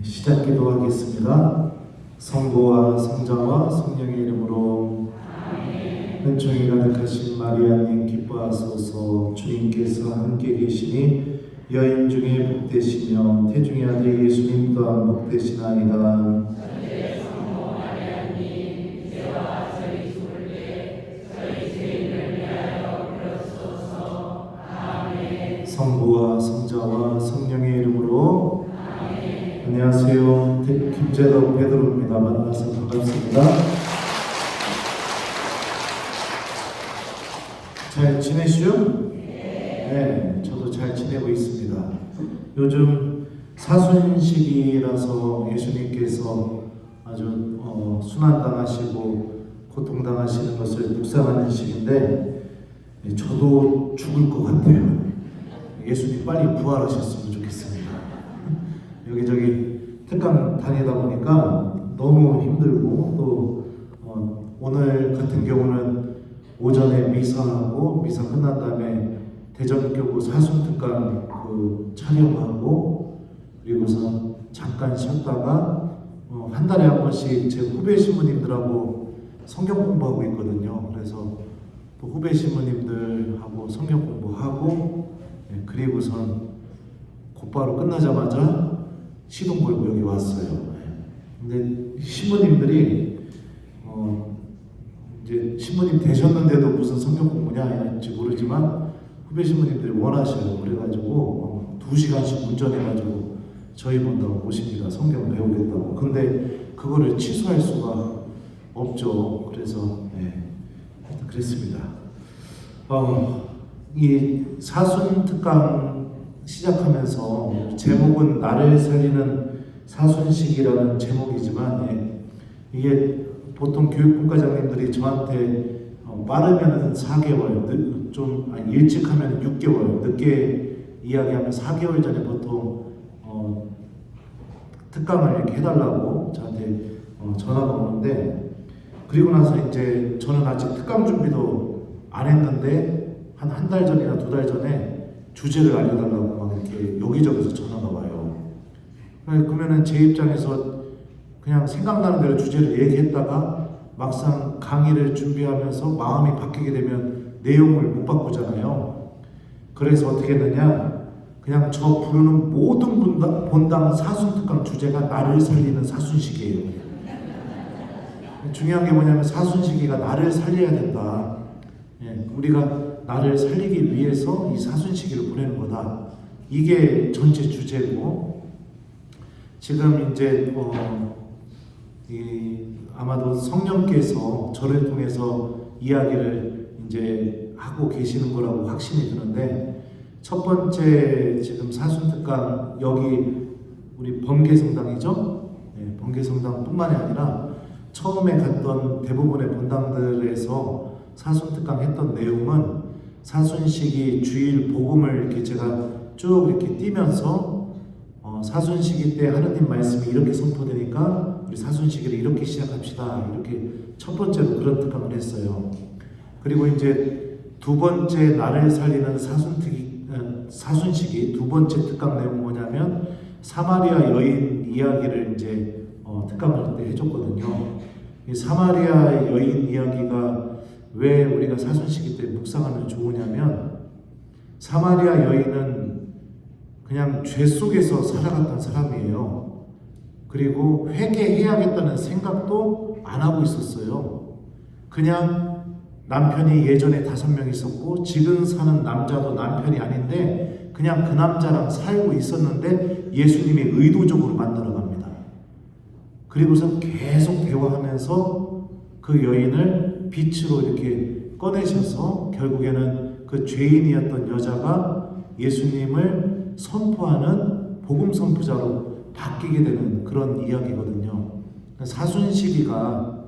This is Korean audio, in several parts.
시작 기도하겠습니다. 성부와 성자와 성령의 이름으로 은총이 가득하신 마리아님 기뻐하소서. 주님께서 함께 계시니 여인 중에 복되시며 태중의 아들 예수님 또한 복되시나이다. 성부와 성자와 성령의 이름으로. 안녕하세요. 김재덕 베드로입니다. 만나서 반갑습니다. 잘 지내시죠? 네, 저도 잘 지내고 있습니다. 요즘 사순식이라서 예수님께서 아주 순환당하시고 고통당하시는 것을 묵상하는 시기인데, 저도 죽을 것 같아요. 예수님 빨리 부활하셨으면 좋겠습니다. 여기저기 특강 다니다 보니까 너무 힘들고, 또 오늘 같은 경우는 오전에 미사하고 미사 끝난 다음에 대전교구 사순특강 촬영하고, 그리고서 잠깐 쉬었다가 한 달에 한 번씩 제 후배 신부님들하고 성경 공부하고 있거든요. 그래서 또 후배 신부님들하고 성경 공부하고, 그리고선 곧바로 끝나자마자 시동 걸고 여기 왔어요. 근데 신부님들이 이제 신부님 되셨는데도 무슨 성경 공부냐 할지 모르지만 후배 신부님들이 원하셔요. 그래가지고 2시간씩 운전해가지고 저희 본다고 오십니다. 성경 배우겠다고. 근데 그거를 취소할 수가 없죠. 그래서 그랬습니다. 이 사순특강 시작하면서 제목은 나를 살리는 사순식이라는 제목이지만, 이게 보통 교육분과장님들이 저한테 빠르면 4개월, 좀 일찍 하면 6개월, 늦게 이야기하면 4개월 전에 보통 특강을 이렇게 해달라고 저한테 전화가 오는데, 그리고 나서 이제 저는 아직 특강 준비도 안 했는데 한 달 전이나 2달 전에 주제를 알려달라고 막 이렇게 여기저기서 전화가 와요. 그러면은 제 입장에서 그냥 생각나는 대로 주제를 얘기했다가 막상 강의를 준비하면서 마음이 바뀌게 되면 내용을 못 바꾸잖아요. 그래서 어떻게 했느냐, 그냥 저 부르는 모든 본당 사순특강 주제가 나를 살리는 사순식이에요. 중요한 게 뭐냐면 사순식이가 나를 살려야 된다. 우리가 나를 살리기 위해서 이 사순식이를 보내는 거다. 이게 전체 주제고, 지금 이제 아마도 성령께서 저를 통해서 이야기를 이제 하고 계시는 거라고 확신이 드는데, 첫 번째 지금 사순특강, 여기 우리 번개성당이죠? 번개성당뿐만이 아니라 처음에 갔던 대부분의 본당들에서 사순특강 했던 내용은 사순식이 주일 복음을 이렇게 제가 쭉 이렇게 띄면서 사순식이 때 하느님 말씀이 이렇게 선포되니까 우리 사순식을 이렇게 시작합시다, 이렇게 첫 번째로 그런 특강을 했어요. 그리고 이제 두 번째 나를 살리는 사순식이 두 번째 특강 내용은 뭐냐면 사마리아 여인 이야기를 이제 특강을 그때 해줬거든요. 이 사마리아 여인 이야기가 왜 우리가 사순식이 때 묵상하면 좋으냐면, 사마리아 여인은 그냥 죄 속에서 살아갔던 사람이에요. 그리고 회개해야겠다는 생각도 안 하고 있었어요. 그냥 남편이 예전에 5명 있었고 지금 사는 남자도 남편이 아닌데 그냥 그 남자랑 살고 있었는데 예수님이 의도적으로 만나러 갑니다. 그리고서 계속 대화하면서 그 여인을 빛으로 이렇게 꺼내셔서 결국에는 그 죄인이었던 여자가 예수님을 선포하는 복음 선포자로 바뀌게 되는 그런 이야기거든요. 사순시기가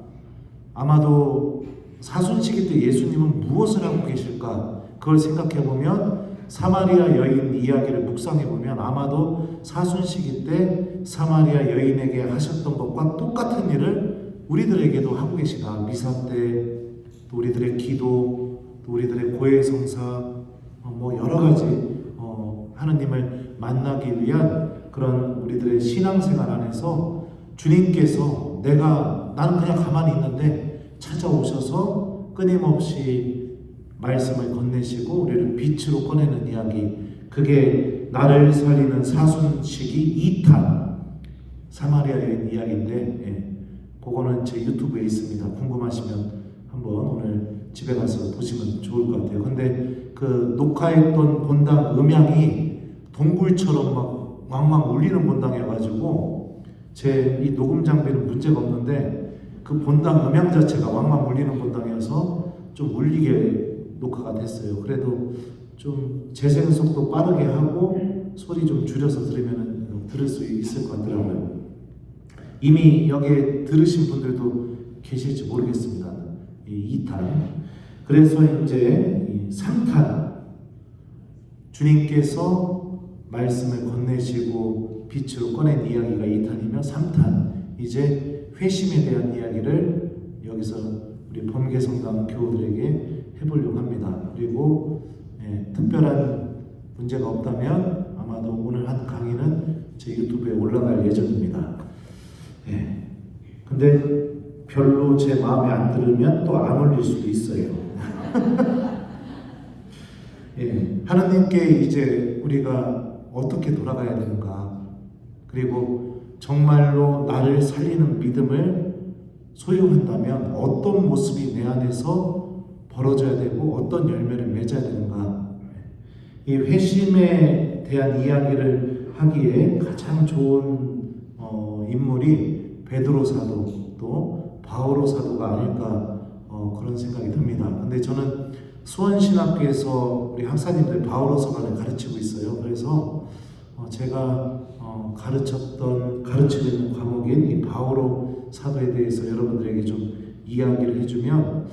아마도 사순시기 때 예수님은 무엇을 하고 계실까, 그걸 생각해 보면 사마리아 여인 이야기를 묵상해 보면 아마도 사순시기 때 사마리아 여인에게 하셨던 것과 똑같은 일을 우리들에게도 하고 계시다. 미사 때, 또 우리들의 기도, 또 우리들의 고해성사, 여러 가지 하느님을 만나기 위한 그런 우리들의 신앙생활 안에서 주님께서 나는 그냥 가만히 있는데 찾아오셔서 끊임없이 말씀을 건네시고 우리를 빛으로 꺼내는 이야기, 그게 나를 살리는 사순시기 2탄 사마리아 여인 이야기인데, 그거는 제 유튜브에 있습니다. 궁금하시면 한번 오늘 집에 가서 보시면 좋을 것 같아요. 근데 그 녹화했던 본당 음향이 동굴처럼 막 왕왕 울리는 본당이어가지고 제 이 녹음 장비는 문제가 없는데 그 본당 음향 자체가 왕왕 울리는 본당이어서 좀 울리게 녹화가 됐어요. 그래도 좀 재생 속도 빠르게 하고 소리 좀 줄여서 들으면 들을 수 있을 것 같더라고요. 이미 여기에 들으신 분들도 계실지 모르겠습니다. 이 2탄. 그래서 이제 3탄, 주님께서 말씀을 건네시고 빛으로 꺼낸 이야기가 2탄이며 3탄, 이제 회심에 대한 이야기를 여기서 우리 범계성당 교우들에게 해보려고 합니다. 그리고 특별한 문제가 없다면 아마도 오늘 한 강의는 제 유튜브에 올라갈 예정입니다. 근데 별로 제 마음에 안 들으면 또 안 올릴 수도 있어요. 하나님께 이제 우리가 어떻게 돌아가야 되는가, 그리고 정말로 나를 살리는 믿음을 소유한다면 어떤 모습이 내 안에서 벌어져야 되고 어떤 열매를 맺어야 되는가. 이 회심에 대한 이야기를 하기에 가장 좋은 인물이 베드로 사도 또 바오로 사도가 아닐까 그런 생각이 듭니다. 근데 저는 수원신학교에서 우리 학사님들 바오로서관을 가르치고 있어요. 그래서 제가 가르치고 있는 과목인 이 바오로 사도에 대해서 여러분들에게 좀 이야기를 해주면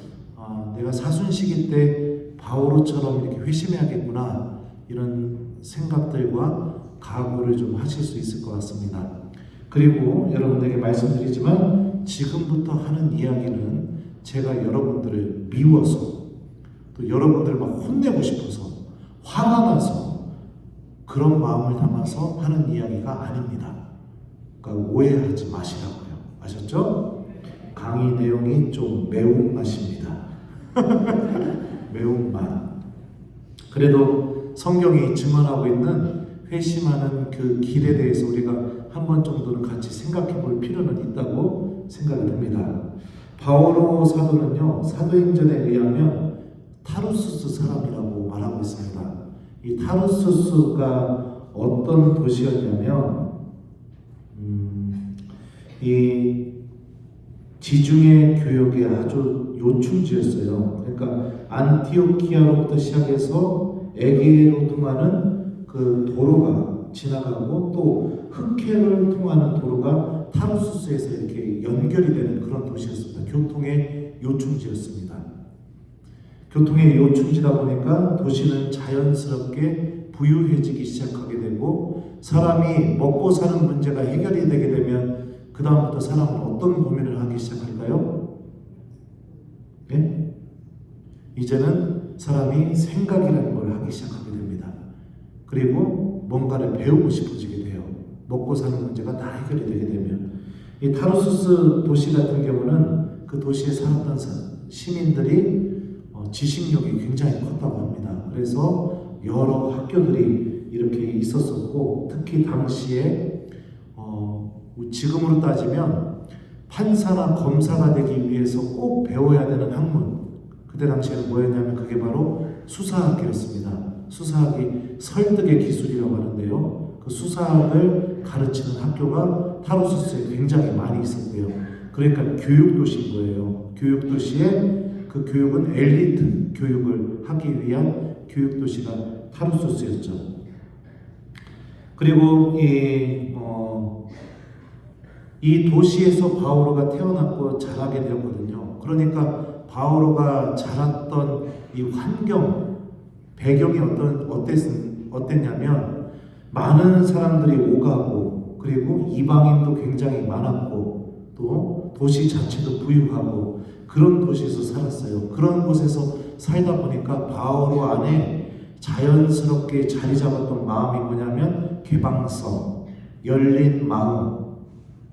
내가 사순시기 때 바오로처럼 이렇게 회심해야겠구나, 이런 생각들과 각오를 좀 하실 수 있을 것 같습니다. 그리고 여러분들에게 말씀드리지만 지금부터 하는 이야기는 제가 여러분들을 미워서 또 여러분들을 막 혼내고 싶어서 화가 나서 그런 마음을 담아서 하는 이야기가 아닙니다. 그러니까 오해하지 마시라고요. 아셨죠? 강의 내용이 좀 매운맛입니다. 매운맛. 그래도 성경이 증언하고 있는 회심하는 그 길에 대해서 우리가 한 번 정도는 같이 생각해 볼 필요는 있다고 생각이 듭니다. 바오로 사도는요, 사도행전에 의하면 타루스스 사람이라고 말하고 있습니다. 이 타루스스가 어떤 도시였냐면 이 지중해 교역의 아주 요충지였어요. 그러니까 안티오키아로부터 시작해서 에게로 통하는 그 도로가 지나가고 또 흑해를 통하는 도로가 타루스스에서 이렇게 연결이 되는 그런 도시였습니다. 교통의 요충지였습니다. 교통의 요충지다 보니까 도시는 자연스럽게 부유해지기 시작하게 되고, 사람이 먹고 사는 문제가 해결이 되게 되면 그 다음부터 사람은 어떤 고민을 하기 시작할까요? 이제는 사람이 생각이라는 걸 하기 시작하게 됩니다. 그리고 뭔가를 배우고 싶어지게 돼요. 먹고 사는 문제가 다 해결이 되게 되면. 이 타루스스 도시 같은 경우는 그 도시에 살았던 시민들이 지식력이 굉장히 컸다고 합니다. 그래서 여러 학교들이 이렇게 있었었고, 특히 당시에 지금으로 따지면 판사나 검사가 되기 위해서 꼭 배워야 되는 학문, 그때 당시에는 뭐였냐면 그게 바로 수사학이었습니다. 수사학이 설득의 기술이라고 하는데요, 그 수사학을 가르치는 학교가 타루스스에 굉장히 많이 있었고요. 그러니까 교육도시인 거예요. 교육도시에 그 교육은 엘리트 교육을 하기 위한 교육도시가 타루스스였죠. 그리고 이 도시에서 바오로가 태어났고 자라게 되었거든요. 그러니까 바오로가 자랐던 이 환경, 배경이 어땠냐면 많은 사람들이 오가고, 그리고 이방인도 굉장히 많았고, 또 도시 자체도 부유하고 그런 도시에서 살았어요. 그런 곳에서 살다 보니까 바오로 안에 자연스럽게 자리 잡았던 마음이 뭐냐면 개방성, 열린 마음,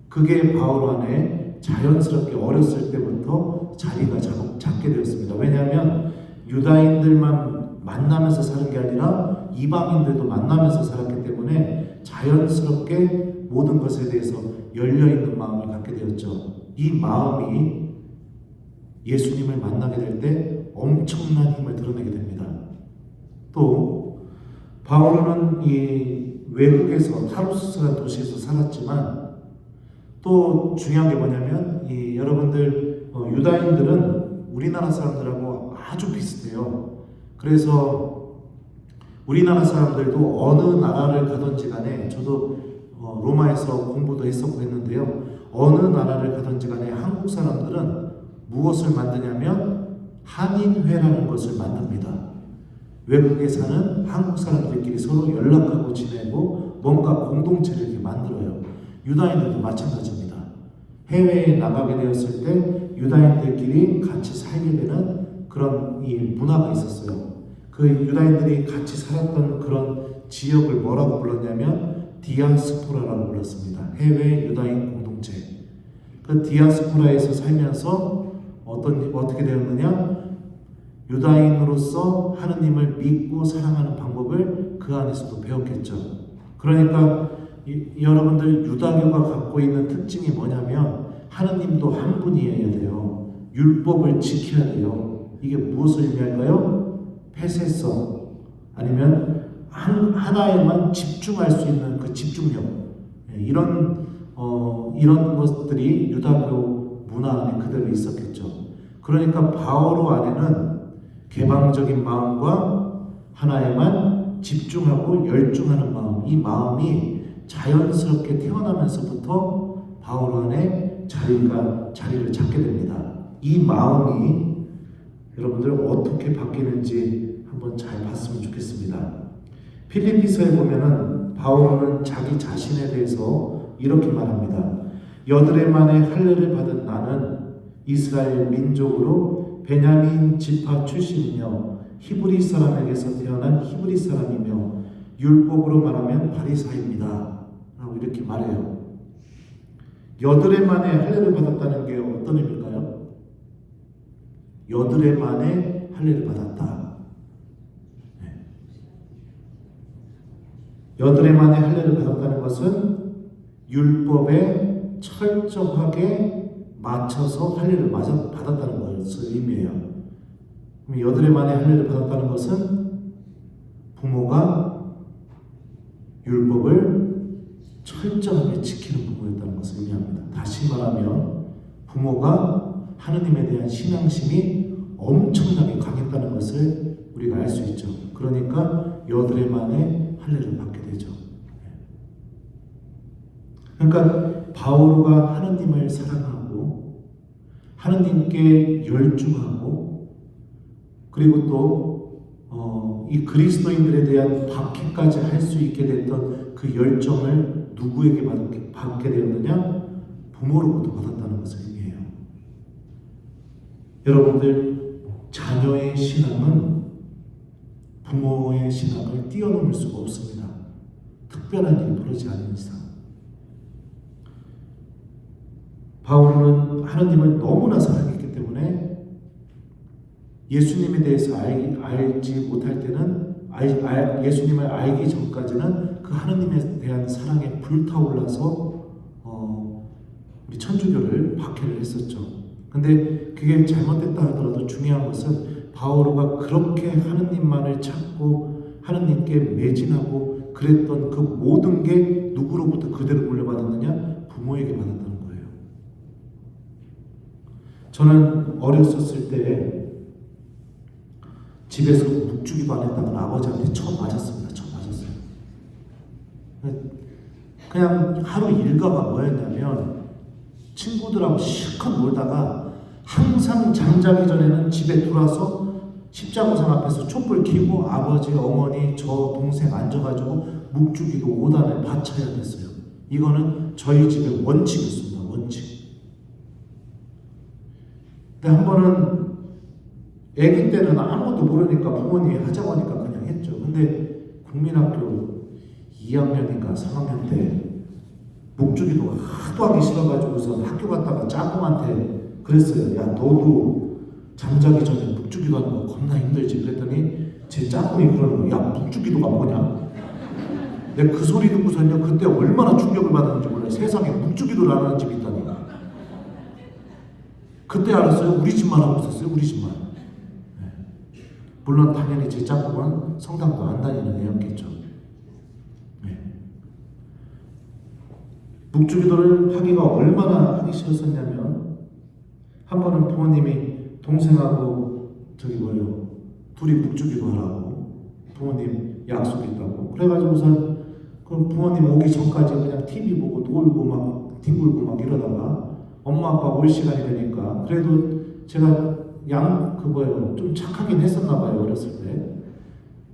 그게 바울 안에 자연스럽게 어렸을 때부터 자리가 잡게 되었습니다. 왜냐하면 유다인들만 만나면서 사는 게 아니라 이방인들도 만나면서 살았기 때문에 자연스럽게 모든 것에 대해서 열려있는 마음을 갖게 되었죠. 이 마음이 예수님을 만나게 될 때 엄청난 힘을 드러내게 됩니다. 또 바울은 이 외국에서 타르수스라는 도시에서 살았지만 또 중요한 게 뭐냐면 여러분들 유다인들은 우리나라 사람들하고 아주 비슷해요. 그래서 우리나라 사람들도 어느 나라를 가든지 간에 저도 로마에서 공부도 했었고 했는데요. 어느 나라를 가든지 간에 한국 사람들은 무엇을 만드냐면 한인회라는 것을 만듭니다. 외국에 사는 한국 사람들끼리 서로 연락하고 지내고 뭔가 공동체를 이렇게 만들어요. 유다인들도 마찬가지입니다. 해외에 나가게 되었을 때 유다인들끼리 같이 살게 되는 그런 이 문화가 있었어요. 그 유다인들이 같이 살았던 그런 지역을 뭐라고 불렀냐면 디아스포라라고 불렀습니다. 해외 유다인 공동체. 그 디아스포라에서 살면서 어떻게 되었느냐? 유다인으로서 하느님을 믿고 사랑하는 방법을 그 안에서도 배웠겠죠. 그러니까 여러분들 유다교가 갖고 있는 특징이 뭐냐면 하느님도 한 분이어야 돼요. 율법을 지켜야 돼요. 이게 무엇을 의미할까요? 폐쇄성 아니면 하나에만 집중할 수 있는 그 집중력, 이런 것들이 유다교 문화 안에 그대로 있었겠죠. 그러니까 바오로 안에는 개방적인 마음과 하나에만 집중하고 열중하는 마음, 이 마음이 자연스럽게 태어나면서부터 바울 안에 자리를 잡게 됩니다. 이 마음이 여러분들 어떻게 바뀌는지 한번 잘 봤으면 좋겠습니다. 필리피서에 보면은 바울은 자기 자신에 대해서 이렇게 말합니다. 여드레 만에 할례를 받은 나는 이스라엘 민족으로 베냐민 지파 출신이며 히브리 사람에게서 태어난 히브리 사람이며 율법으로 말하면 바리사입니다 라고 이렇게 말해요. 여드레 만에 할례를 받았다는 게 어떤 의미일까요? 여드레 만에 할례를 받았다. 여드레 만에 할례를 받았다는 것은 율법에 철저하게 맞춰서 할례를 받았다는 것을 의미해요. 여드레 만에 할례를 받았다는 것은 부모가 율법을 철저하게 지키는 부모였다는 것을 의미합니다. 다시 말하면 부모가 하느님에 대한 신앙심이 엄청나게 강했다는 것을 우리가 알 수 있죠. 그러니까 여드레 만에 할례를 받게 되죠. 그러니까 바오로가 하느님을 사랑하고 하느님께 열중하고 그리고 또 이 그리스도인들에 대한 박해까지 할 수 있게 됐던 그 열정을 누구에게 받게 되었느냐? 부모로부터 받았다는 것을 의미해요. 여러분들 자녀의 신앙은 부모의 신앙을 뛰어넘을 수가 없습니다. 특별한 일이 벌어지지 않는 이상. 바울은 하느님을 너무나 사랑했기 때문에 예수님에 대해서 알지 못할 때는 예수님을 알기 전까지는 그 하느님에 대한 사랑에 불타올라서 우리 천주교를 박해를 했었죠. 근데 그게 잘못됐다 하더라도 중요한 것은 바오로가 그렇게 하느님만을 찾고 하느님께 매진하고 그랬던 그 모든 게 누구로부터 그대로 물려받았느냐? 부모에게 받았다는 거예요. 저는 어렸었을 때 집에서 묵주기도 안 했다는 아버지한테 처음 맞았습니다. 처음 맞았어요. 그냥 하루 일과가 뭐였냐면 친구들하고 실컷 놀다가 항상 잠자기 전에는 집에 들어와서 십자구상 앞에서 촛불 켜고 아버지, 어머니, 저 동생 앉아가지고 묵주기도 5단을 바쳐야 됐어요. 이거는 저희 집의 원칙이었습니다. 원칙. 근데 한 번은 아기 때는 아무것도 모르니까 부모님이 하자고 하니까 그냥 했죠. 근데 국민학교 2학년인가 3학년 때 묵주기도 하도 하기 싫어가지고서 학교 갔다가 짬뽕한테 그랬어요. 야, 너도 잠자기 전에 묵주기도 하는 거 겁나 힘들지. 그랬더니 제 짬뽕이 그러는 거야. 야, 묵주기도가 뭐냐? 내가 그 소리 듣고서는요, 그때 얼마나 충격을 받았는지 몰라요. 세상에 묵주기도를 안 하는 집이 있다니. 그때 알았어요. 우리 집만 하고 있었어요. 우리 집만. 네. 물론 당연히 제 짬뽕은 성당도 안 다니는 애였겠죠. 네. 묵주기도를 하기가 얼마나 하기 싫었었냐면, 한 번은 부모님이 동생하고 둘이 묵주기도 하라고 부모님 약속이 있다고 그래가지고선 그 부모님 오기 전까지 그냥 TV 보고 놀고 막 뒹굴고 막 이러다가 엄마 아빠 올 시간이 되니까 그래도 제가 좀 착하긴 했었나 봐요. 어렸을 때.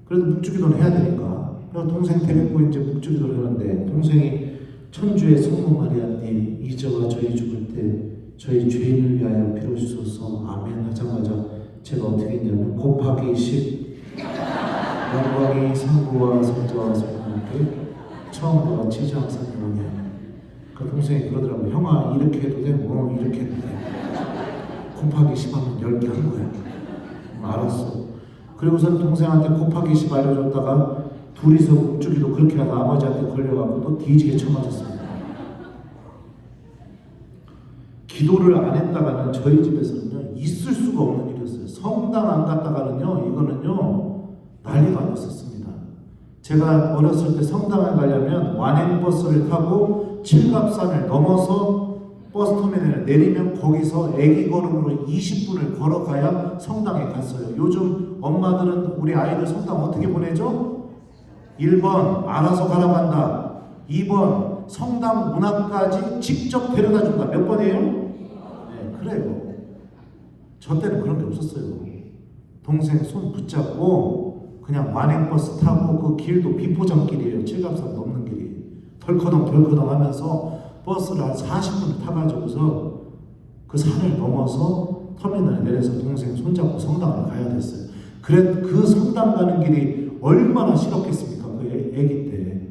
그래도 묵주기도는 해야 되니까. 그래서 동생 데리고 이제 묵주기도를 하는데, 동생이 천주의 성모 마리아님 이제와 저희 죽을 때 저희 죄인을 위하여 빌어 주소서 아멘 하자마자 제가 어떻게 했냐면 곱하기 10 영광이 성부와 성자와 성령께 처음과 지지 항상 영원히 아멘. 그 동생이 그러더라고요. 형아 이렇게 해도 돼? 이렇게 해도 돼. 곱하기 10 하면 10개 한 거야. 알았어. 그리고선 동생한테 곱하기 10 알려줬다가 둘이서 묵주기도 그렇게 하다 아버지한테 걸려가지고 또 뒤지게 쳐맞았습니다. 기도를 안 했다가는 저희 집에서는요, 있을 수가 없는 일이었어요. 성당 안 갔다가는요, 이거는요, 난리가 아니었습니다. 제가 어렸을 때 성당을 가려면 완행버스를 타고 칠갑산을 넘어서 버스터미널에 내리면 거기서 애기 걸음으로 20분을 걸어가야 성당에 갔어요. 요즘 엄마들은 우리 아이들 성당 어떻게 보내죠? 1번 알아서 가라고 한다. 2번 성당 문 앞까지 직접 데려다 준다. 몇 번이에요? 네, 그래요. 저 때는 그런 게 없었어요. 동생 손 붙잡고 그냥 완행버스 타고 그 길도 비포장길이에요. 칠갑산 넘는 길이. 덜커덩 하면서 버스를 한 40분을 타가지고서 그 산을 넘어서 터미널에 내려서 동생 손잡고 성당을 가야 됐어요. 그 성당 가는 길이 얼마나 싫었겠습니까? 그 애기 때.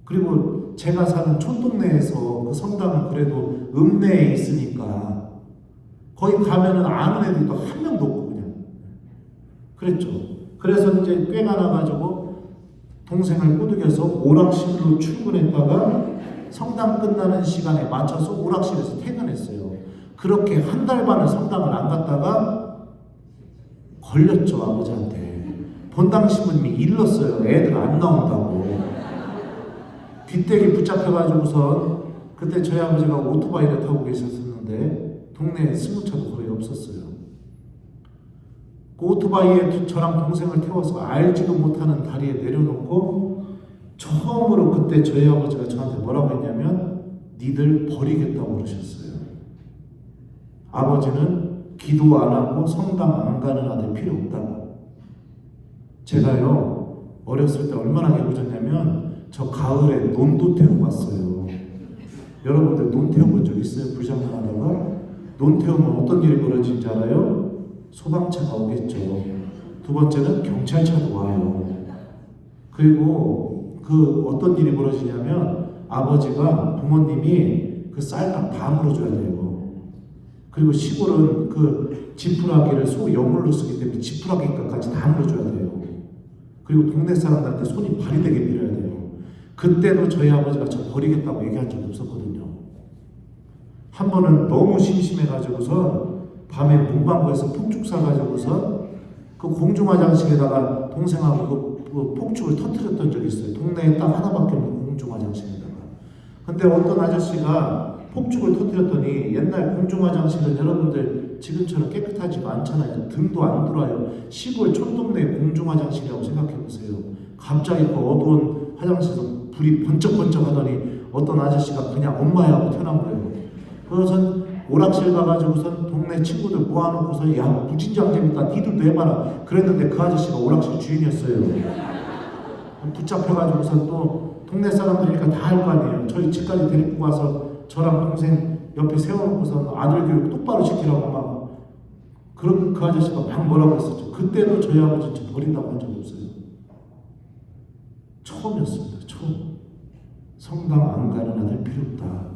그리고 제가 사는 촌동네에서 그 성당은 그래도 읍내에 있으니까 거기 가면은 아는 애들도 한 명도 없고 그냥 그랬죠. 그래서 이제 꾀가 나가지고 동생을 꼬드겨서 오락실로 출근했다가 성당 끝나는 시간에 맞춰서 오락실에서 퇴근했어요. 그렇게 한 달 반을 성당을 안 갔다가 걸렸죠, 아버지한테. 본당 신부님이 일렀어요. 애들 안 나온다고. 뒷대기 붙잡혀가지고선 그때 저희 아버지가 오토바이를 타고 계셨었는데 동네에 승용차도 거의 없었어요. 그 오토바이에 저랑 동생을 태워서 알지도 못하는 다리에 내려놓고 처음으로 그때 저희 아버지가 저한테 뭐라고 했냐면 니들 버리겠다고 그러셨어요. 아버지는 기도 안 하고 성당 안 가는 아들 필요 없다고. 제가요 어렸을 때 얼마나 개구졌냐면 저 가을에 논도 태우고 왔어요. 여러분들 논 태워본 적 있어요? 불장난하다가 논 태우면 어떤 일이 벌어지는지 알아요? 소방차가 오겠죠. 두 번째는 경찰차도 와요. 그리고 그 어떤 일이 벌어지냐면 아버지가 부모님이 그 쌀값 다 물어줘야 돼요. 그리고 시골은 그 지푸라기를 소 여물로 쓰기 때문에 지푸라기 값까지 다 물어줘야 돼요. 그리고 동네 사람들한테 손이 발이 되게 밀어야 돼요. 그때도 저희 아버지가 저 버리겠다고 얘기한 적이 없었거든요. 한 번은 너무 심심해가지고서 밤에 문방구에서 폭죽 사가지고서 그 공중화장실에다가 동생하고 그 폭죽을 터뜨렸던 적이 있어요. 동네에 딱 하나밖에 없는 공중화장실에다가. 근데 어떤 아저씨가 폭죽을 터뜨렸더니 옛날 공중화장실은 여러분들 지금처럼 깨끗하지가 않잖아요. 등도 안 돌아요. 시골 촌동네 공중화장실이라고 생각해보세요. 갑자기 그 어두운 화장실에서 불이 번쩍번쩍 하더니 어떤 아저씨가 그냥 엄마야 하고 튀어나온 거예요. 그래서 오락실 가가지고선 동네 친구들 모아놓고서 야 무진장 재밌다 니들도 해봐라 그랬는데 그 아저씨가 오락실 주인이었어요. 붙잡혀가지고선 또 동네 사람들이니까 다 할 거 아니에요. 저희 집까지 데리고 가서 저랑 동생 옆에 세워놓고서 아들 교육 똑바로 시키라고 막 그런 그 아저씨가 막 뭐라고 했었죠. 그때도 저희 아버지 저 버린다고 한 적이 없어요. 처음이었습니다. 처음. 성당 안 가는 아들 필요 없다.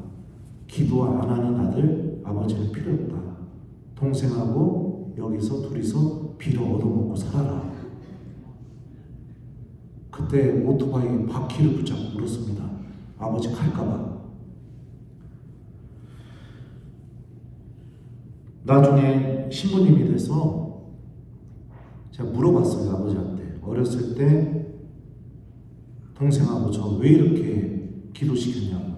기도 안 하는 아들 아버지는 필요 없다. 동생하고 여기서 둘이서 비료 얻어먹고 살아라. 그때 오토바이 바퀴를 붙잡고 울었습니다. 아버지 갈까봐. 나중에 신부님이 돼서 제가 물어봤어요. 아버지한테. 어렸을 때 동생하고 저 왜 이렇게 기도시켰냐고.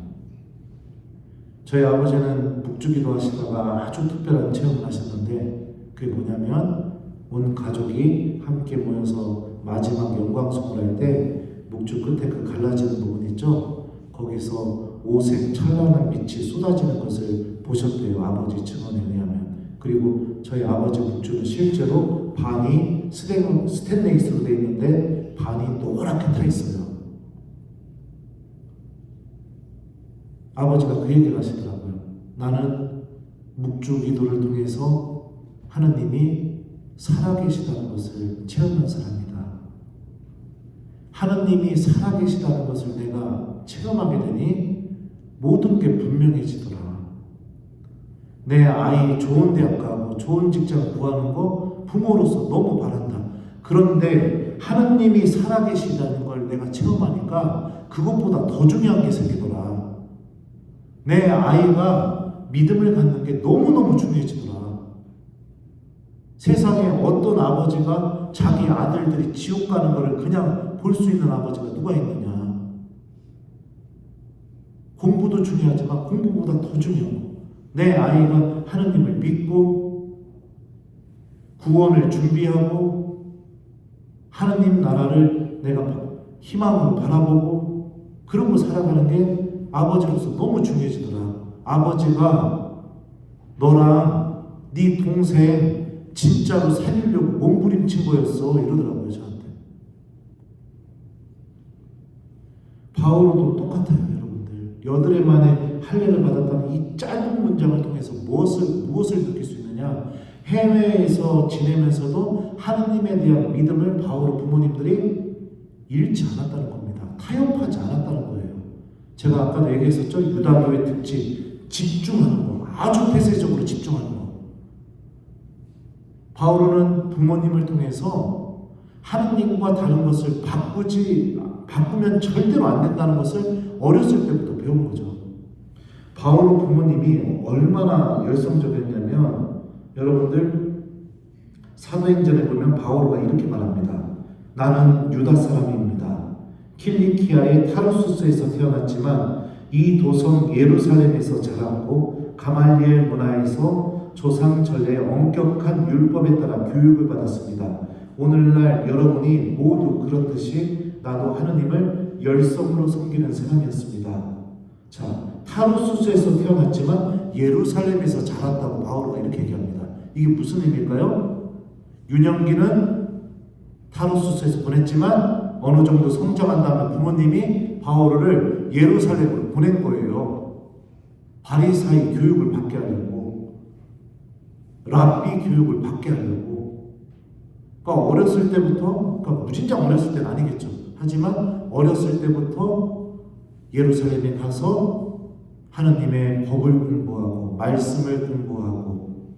저희 아버지는 묵주기도 하시다가 아주 특별한 체험을 하셨는데 그게 뭐냐면 온 가족이 함께 모여서 마지막 영광송을 할 때 묵주 끝에 그 갈라지는 부분 있죠? 거기서 오색 찬란한 빛이 쏟아지는 것을 보셨대요. 아버지 증언에 의하면. 그리고 저희 아버지 묵주는 실제로 반이 스테인레스로 되어 있는데 반이 노랗게 타 있어요. 아버지가 그 얘기를 하시더라고요. 나는 묵주 기도를 통해서 하느님이 살아계시다는 것을 체험한 사람이다. 하느님이 살아계시다는 것을 내가 체험하게 되니 모든 게 분명해지더라. 내 아이 좋은 대학 가고 좋은 직장 구하는 거 부모로서 너무 바란다. 그런데 하느님이 살아계시다는 걸 내가 체험하니까 그것보다 더 중요한 게 생기더라. 내 아이가 믿음을 갖는 게 너무너무 중요해지더라. 세상에 어떤 아버지가 자기 아들들이 지옥 가는 것을 그냥 볼 수 있는 아버지가 누가 있느냐. 공부도 중요하지만 공부보다 더 중요하고 내 아이가 하느님을 믿고 구원을 준비하고 하느님 나라를 내가 희망으로 바라보고 그러고 살아가는 게 아버지로서 너무 중요해지더라. 아버지가 너랑 네 동생 진짜로 살리려고 몸부림친 거였어 이러더라고요. 저한테. 바울도 똑같아요. 여러분들. 여드레 만에 할례를 받았다는 이 짧은 문장을 통해서 무엇을 느낄 수 있느냐. 해외에서 지내면서도 하느님에 대한 믿음을 바울의 부모님들이 잃지 않았다는 겁니다. 타협하지 않았다는 거예요. 제가 아까도 얘기했었죠. 유다교의 특징, 집중하는 거. 아주 폐쇄적으로 집중하는 거. 바울은 부모님을 통해서 하느님과 다른 것을 바꾸면 절대로 안 된다는 것을 어렸을 때부터 배운 거죠. 바울 부모님이 얼마나 열성적이었냐면 여러분들 사도행전에 보면 바울과 이렇게 말합니다. 나는 유다 사람입니다. 킬리키아의 타르수스에서 태어났지만 이 도성 예루살렘에서 자랐고 가말리엘 문화에서 조상 전례의 엄격한 율법에 따라 교육을 받았습니다. 오늘날 여러분이 모두 그렇듯이 나도 하느님을 열성으로 섬기는 사람이었습니다. 자, 타르수스에서 태어났지만 예루살렘에서 자랐다고 바울가 이렇게 얘기합니다. 이게 무슨 의미일까요? 윤영기는 타르수스에서 보냈지만 어느 정도 성장한 다음에 부모님이 바울을 예루살렘으로 보낸 거예요. 바리사이 교육을 받게 하려고, 랍비 교육을 받게 하려고. 그러니까 어렸을 때부터, 그러니까 무진장 어렸을 때는 아니겠죠. 하지만 어렸을 때부터 예루살렘에 가서 하느님의 법을 공부하고 말씀을 공부하고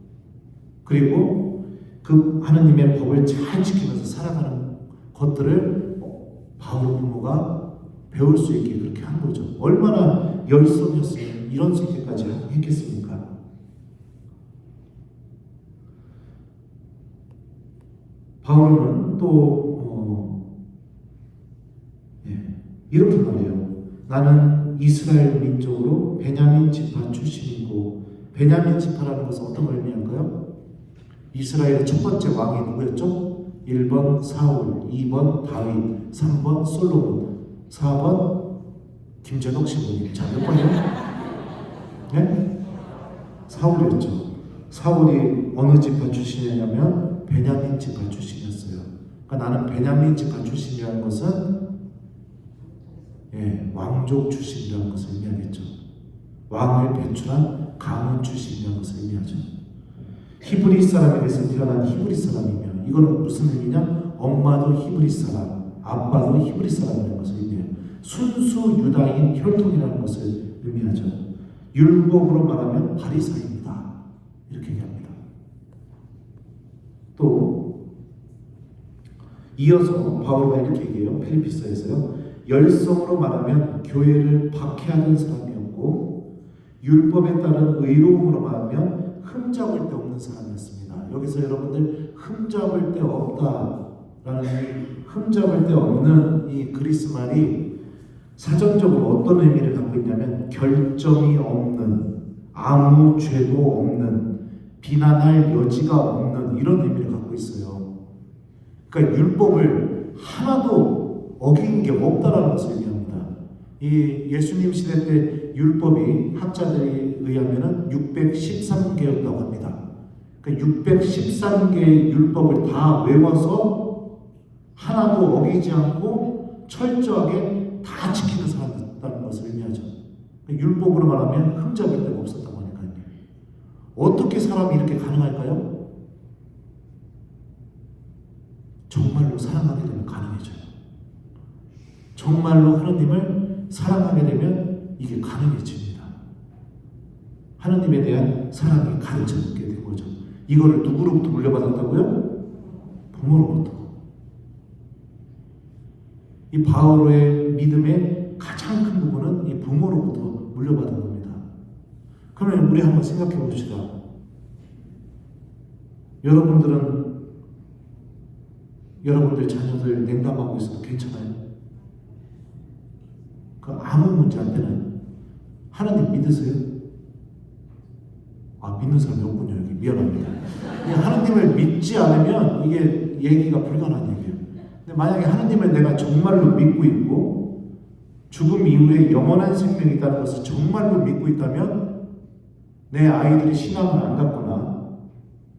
그리고 그 하느님의 법을 잘 지키면서 살아가는 것들을 바울 부모가 배울 수 있게 그렇게 한 거죠. 얼마나 열성이었으면 이런 선택까지 했겠습니까? 바울은 또 이렇게 말해요. 나는 이스라엘 민족으로 베냐민 지파 출신이고, 베냐민 지파라는 것은 어떤 걸 의미할까요? 이스라엘의 첫 번째 왕이 누구였죠? 1번 사울, 2번 다윗, 3번 솔로몬, 4번 김재덕 신부님. 자, 몇 번이요? 네? 사울이었죠. 사울이 어느 지파 출신이냐면 베냐민 지파 출신이었어요. 그러니까 나는 베냐민 지파 출신이라는 것은 왕족 출신이라는 것을 의미하겠죠. 왕을 배출한 가문 출신이라는 것을 의미하죠. 히브리 사람에게서 태어난 히브리 사람이면 이거는 무슨 의미냐? 엄마도 히브리 사람, 아빠도 히브리 사람이라는 것을 의미해요. 순수 유다인 혈통이라는 것을 의미하죠. 율법으로 말하면 바리사입니다. 이렇게 얘기합니다. 또 이어서 바울가 이렇게 얘기해요. 필리피서에서요. 열성으로 말하면 교회를 박해하는 사람이었고 율법에 따른 의로움으로 말하면 흠잡을 데 없는 사람이었습니다. 여기서 여러분들 흠잡을 데 없다라는 흠잡을 데 없는 이 그리스 말이 사전적으로 어떤 의미를 갖고 있냐면 결점이 없는, 아무 죄도 없는, 비난할 여지가 없는 이런 의미를 갖고 있어요. 그러니까 율법을 하나도 어긴 게 없다라는 것을 의미합니다. 이 예수님 시대 때 율법이 학자들에 의하면은 613개였다고 합니다. 그러니까 613개의 율법을 다 외워서 하나도 어기지 않고 철저하게 다 지키는 사람이었다는 것을 의미하죠. 그러니까 율법으로 말하면 흠잡을 데가 없었다고 하니까요. 어떻게 사람이 이렇게 가능할까요? 정말로 사랑하게 되면 가능해져요. 정말로 하나님을 사랑하게 되면 이게 가능해집니다. 하나님에 대한 사랑이 가르쳐지게 된 거죠. 이거를 누구로부터 물려받았다고요? 부모로부터. 이 바울의 믿음의 가장 큰 부분은 이 부모로부터 물려받은 겁니다. 그러면 우리 한번 생각해 봅시다. 여러분들 자녀들 냉담하고 있어도 괜찮아요? 그 아무 문제 안 되나요? 하나님 믿으세요? 아, 믿는 사람이 없군요. 여기 미안합니다. 하나님을 믿지 않으면 이게 얘기가 불가능한 얘기예요. 근데 만약에 하나님을 내가 정말로 믿고 있고 죽음 이후에 영원한 생명이 있다는 것을 정말로 믿고 있다면 내 아이들이 신앙을 안 갖거나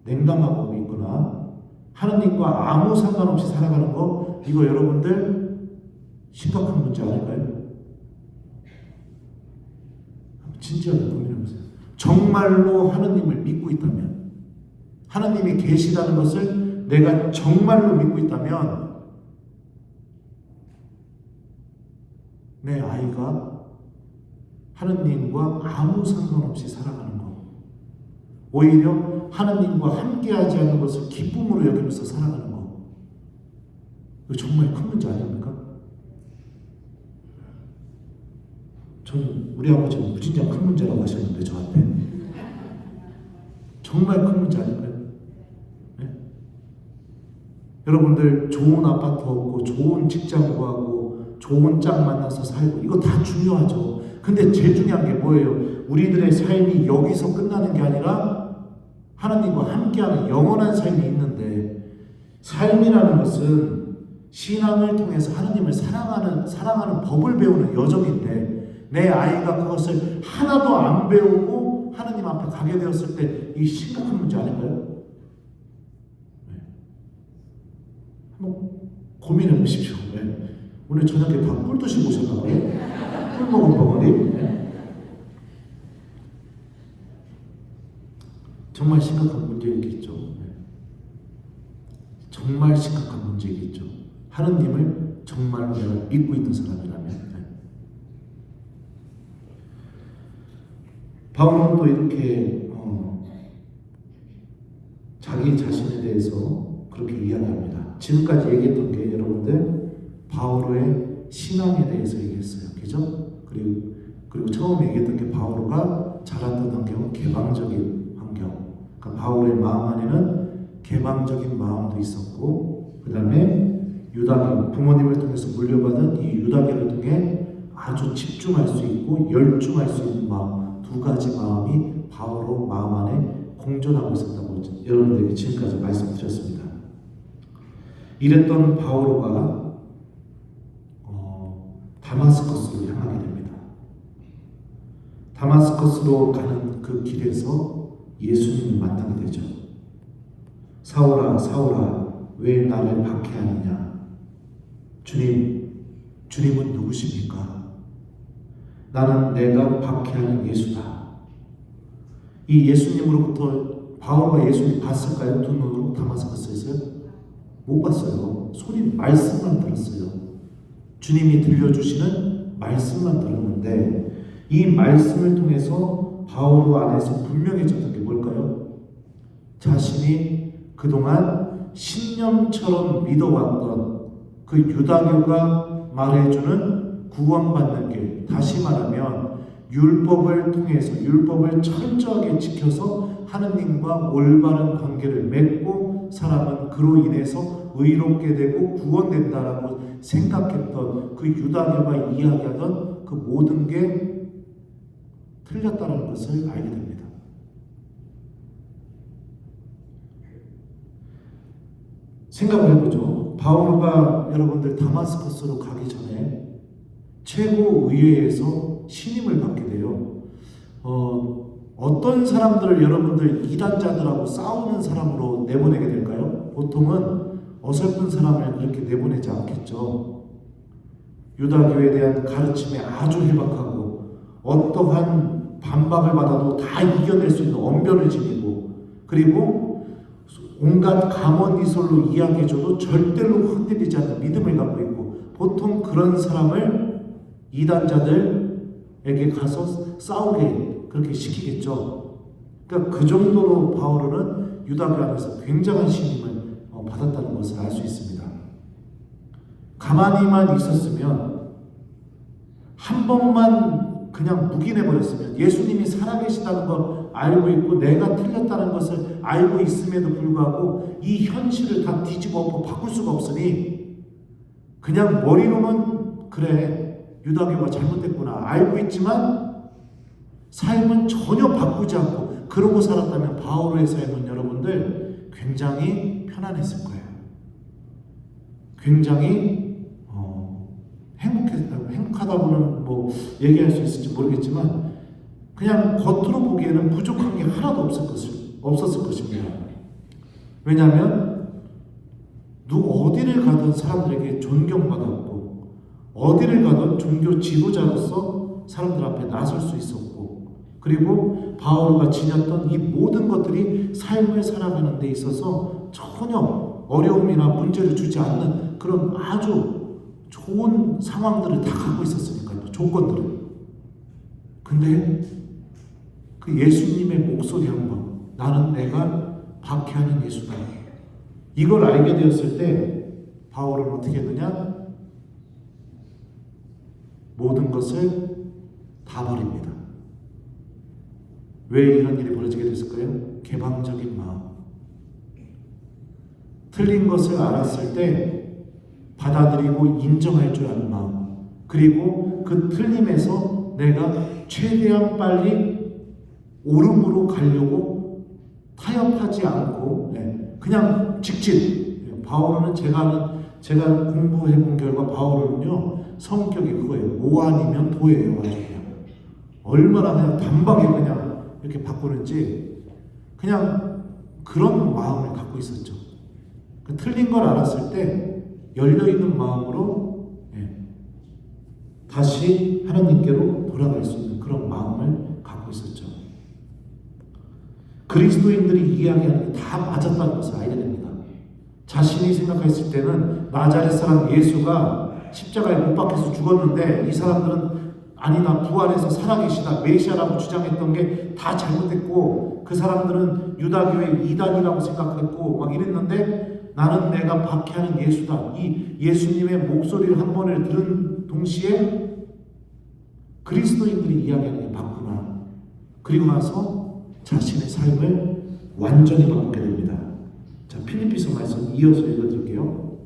냉담하고 있거나 하나님과 아무 상관없이 살아가는 거, 이거 여러분들 심각한 문제 아닐까요? 진지하게 고민해보세요. 정말로 하나님을 믿고 있다면, 하나님이 계시다는 것을 내가 정말로 믿고 있다면 내 아이가 하나님과 아무 상관없이 살아가는 것, 오히려 하나님과 함께하지 않는 것을 기쁨으로 여기면서 살아가는 것, 이거 정말 큰 문제 아닙니까? 저는 우리 아버지는 무진장 큰 문제라고 하셨는데 저한테 정말 큰 문제 아닐까요? 네? 여러분들 좋은 아파트 얻고 좋은 직장 구하고 좋은 짝 만나서 살고 이거 다 중요하죠. 근데 제일 중요한 게 뭐예요? 우리들의 삶이 여기서 끝나는 게 아니라 하나님과 함께하는 영원한 삶이 있는데, 삶이라는 것은 신앙을 통해서 하나님을 사랑하는 법을 배우는 여정인데 내 아이가 그것을 하나도 안 배우고 하나님 앞에 가게 되었을 때 이 심각한 문제 아닐까요? 네. 한번 고민해 보십시오. 네. 오늘 저녁에 다 꿀 드시고 오셨나 봐요. 꿀 먹은 벙어리. 네. 정말 심각한 문제이겠죠. 네. 정말 심각한 문제이겠죠. 하느님을 정말로 내가 믿고 있는 사람이라면. 네. 바울은 또 이렇게 자기 자신에 대해서 그렇게 이야기합니다. 지금까지 얘기했던 게 여러분들 바울의 신앙에 대해서 얘기했어요. 그죠? 그리고 처음에 얘기했던 게 바울가 자랐던 환경은 개방적인 환경. 그러니까 바울의 마음 안에는 개방적인 마음도 있었고, 그 다음에 유다교, 부모님을 통해서 물려받은 이 유다교를 통해 아주 집중할 수 있고 열중할 수 있는 마음, 두 가지 마음이 바울의 마음 안에 공존하고 있었다고 여러분들에게 지금까지 말씀드렸습니다. 이랬던 바오로가 다마스커스로 향하게 됩니다. 다마스커스로 가는 그 길에서 예수님을 만나게 되죠. 사울아, 사울아, 왜 나를 박해하느냐? 주님은 누구십니까? 나는 내가 박해하는 예수다. 이 예수님으로부터 바울과 예수님 봤을까요? 두 눈으로 다마스커스에서요? 못 봤어요. 소리 말씀만 들었어요. 주님이 들려주시는 말씀만 들었는데 이 말씀을 통해서 바오로 안에서 분명해졌던 게 뭘까요? 자신이 그동안 신념처럼 믿어왔던 그 유다교가 말해주는 구원받는 길, 다시 말하면 율법을 통해서 율법을 철저하게 지켜서 하느님과 올바른 관계를 맺고 사람은 그로 인해서 의롭게 되고 구원된다라고 생각했던 그 유다교가 이야기하던 그 모든 게 틀렸다는 것을 알게 됩니다. 생각을 해보죠. 바오로가 여러분들 다마스커스로 가기 전에 최고 의회에서 신임을 받게 돼요. 어떤 사람들을 여러분들 이단자들하고 싸우는 사람으로 내보내게 될까요? 보통은 어설픈 사람을 그렇게 내보내지 않겠죠. 유다교에 대한 가르침에 아주 해박하고 어떠한 반박을 받아도 다 이겨낼 수 있는 언변을 지니고 그리고 온갖 감언이설로 이야기해줘도 절대로 흔들리지 않는 믿음을 갖고 있고 보통 그런 사람을 이단자들에게 가서 싸우게 그렇게 시키겠죠. 그러니까 그 정도로 바오로는 유다교 안에서 굉장한 신임을 받았다는 것을 알 수 있습니다. 가만히만 있었으면 한 번만 그냥 묵인해버렸으면 예수님이 살아계시다는 걸 알고 있고 내가 틀렸다는 것을 알고 있음에도 불구하고 이 현실을 다 뒤집어 엎어 바꿀 수가 없으니 그냥 머리로는 그래 유다교가 잘못됐구나 알고 있지만 삶은 전혀 바꾸지 않고 그러고 살았다면 바오로의 삶은 여러분들 굉장히 편안했을 거예요. 굉장히 행복하다고는 뭐 얘기할 수 있을지 모르겠지만 그냥 겉으로 보기에는 부족한 게 하나도 없었을 것입니다. 왜냐하면 어디를 가든 사람들에게 존경받았고 어디를 가든 종교 지도자로서 사람들 앞에 나설 수 있었고 그리고 바오로가 지녔던 이 모든 것들이 삶을 살아가는 데 있어서 전혀 어려움이나 문제를 주지 않는 그런 아주 좋은 상황들을 다 갖고 있었으니까요. 조건들을. 근데 그 예수님의 목소리 한번 나는 내가 박해하는 예수다. 이걸 알게 되었을 때 바울은 어떻게 했느냐? 모든 것을 다 버립니다. 왜 이런 일이 벌어지게 됐을까요? 개방적인 마음. 틀린 것을 알았을 때 받아들이고 인정할 줄 아는 마음. 그리고 그 틀림에서 내가 최대한 빨리 옳음으로 가려고 타협하지 않고 그냥 직진. 바울은 제가 공부해 본 결과 바울은요 성격이 그거예요. 뭐 아니면 도예요. 아주 그냥 얼마나 그냥 단박에 그냥 이렇게 바꾸는지 그냥 그런 마음을 갖고 있었죠. 그 틀린 걸 알았을 때 열려있는 마음으로 다시 하나님께로 돌아갈 수 있는 그런 마음을 갖고 있었죠. 그리스도인들이 이야기하는 게 다 맞았다는 것을 알게 됩니다. 자신이 생각했을 때는 나자렛 사람 예수가 십자가에 못 박혀서 죽었는데 이 사람들은 아니다 부활해서 살아계시다 메시아라고 주장했던 게 다 잘못됐고 그 사람들은 유다교의 이단이라고 생각했고 막 이랬는데 나는 내가 박해하는 예수다. 이 예수님의 목소리를 한 번을 들은 동시에 그리스도인들이 이야기하는 게 맞구나. 그리고 나서 자신의 삶을 완전히 바꾸게 됩니다. 자, 필립비서 말씀 이어서 읽어드릴게요.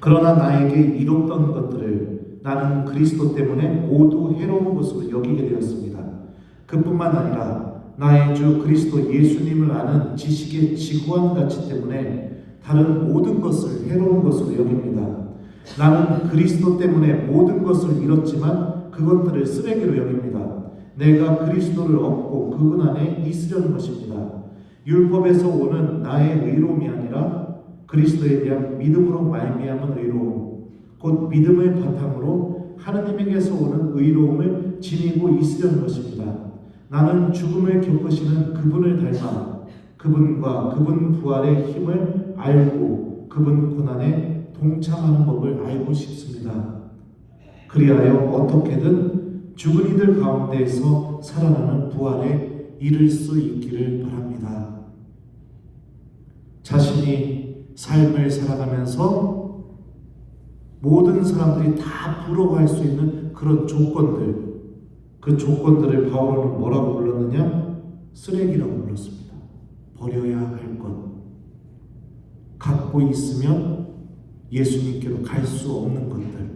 그러나 나에게 이롭던 것들을 나는 그리스도 때문에 모두 해로운 것으로 여기게 되었습니다. 그뿐만 아니라 나의 주 그리스도 예수님을 아는 지식의 지구한 가치 때문에 다른 모든 것을 해로운 것으로 여깁니다. 나는 그리스도 때문에 모든 것을 잃었지만 그것들을 쓰레기로 여깁니다. 내가 그리스도를 얻고 그분 안에 있으려는 것입니다. 율법에서 오는 나의 의로움이 아니라 그리스도에 대한 믿음으로 말미암은 의로움, 곧 믿음을 바탕으로 하느님에게서 오는 의로움을 지니고 있으려는 것입니다. 나는 죽음을 겪으시는 그분을 닮아 그분과 그분 부활의 힘을 알고 그분 고난에 동참하는 법을 알고 싶습니다. 그리하여 어떻게든 죽은 이들 가운데에서 살아나는 부활에 이를 수 있기를 바랍니다. 자신이 삶을 살아가면서 모든 사람들이 다 부러워할 수 있는 그런 조건들, 그 조건들을 바울은 뭐라고 불렀느냐? 쓰레기라고 불렀습니다. 버려야 할 것. 갖고 있으면 예수님께로 갈 수 없는 것들.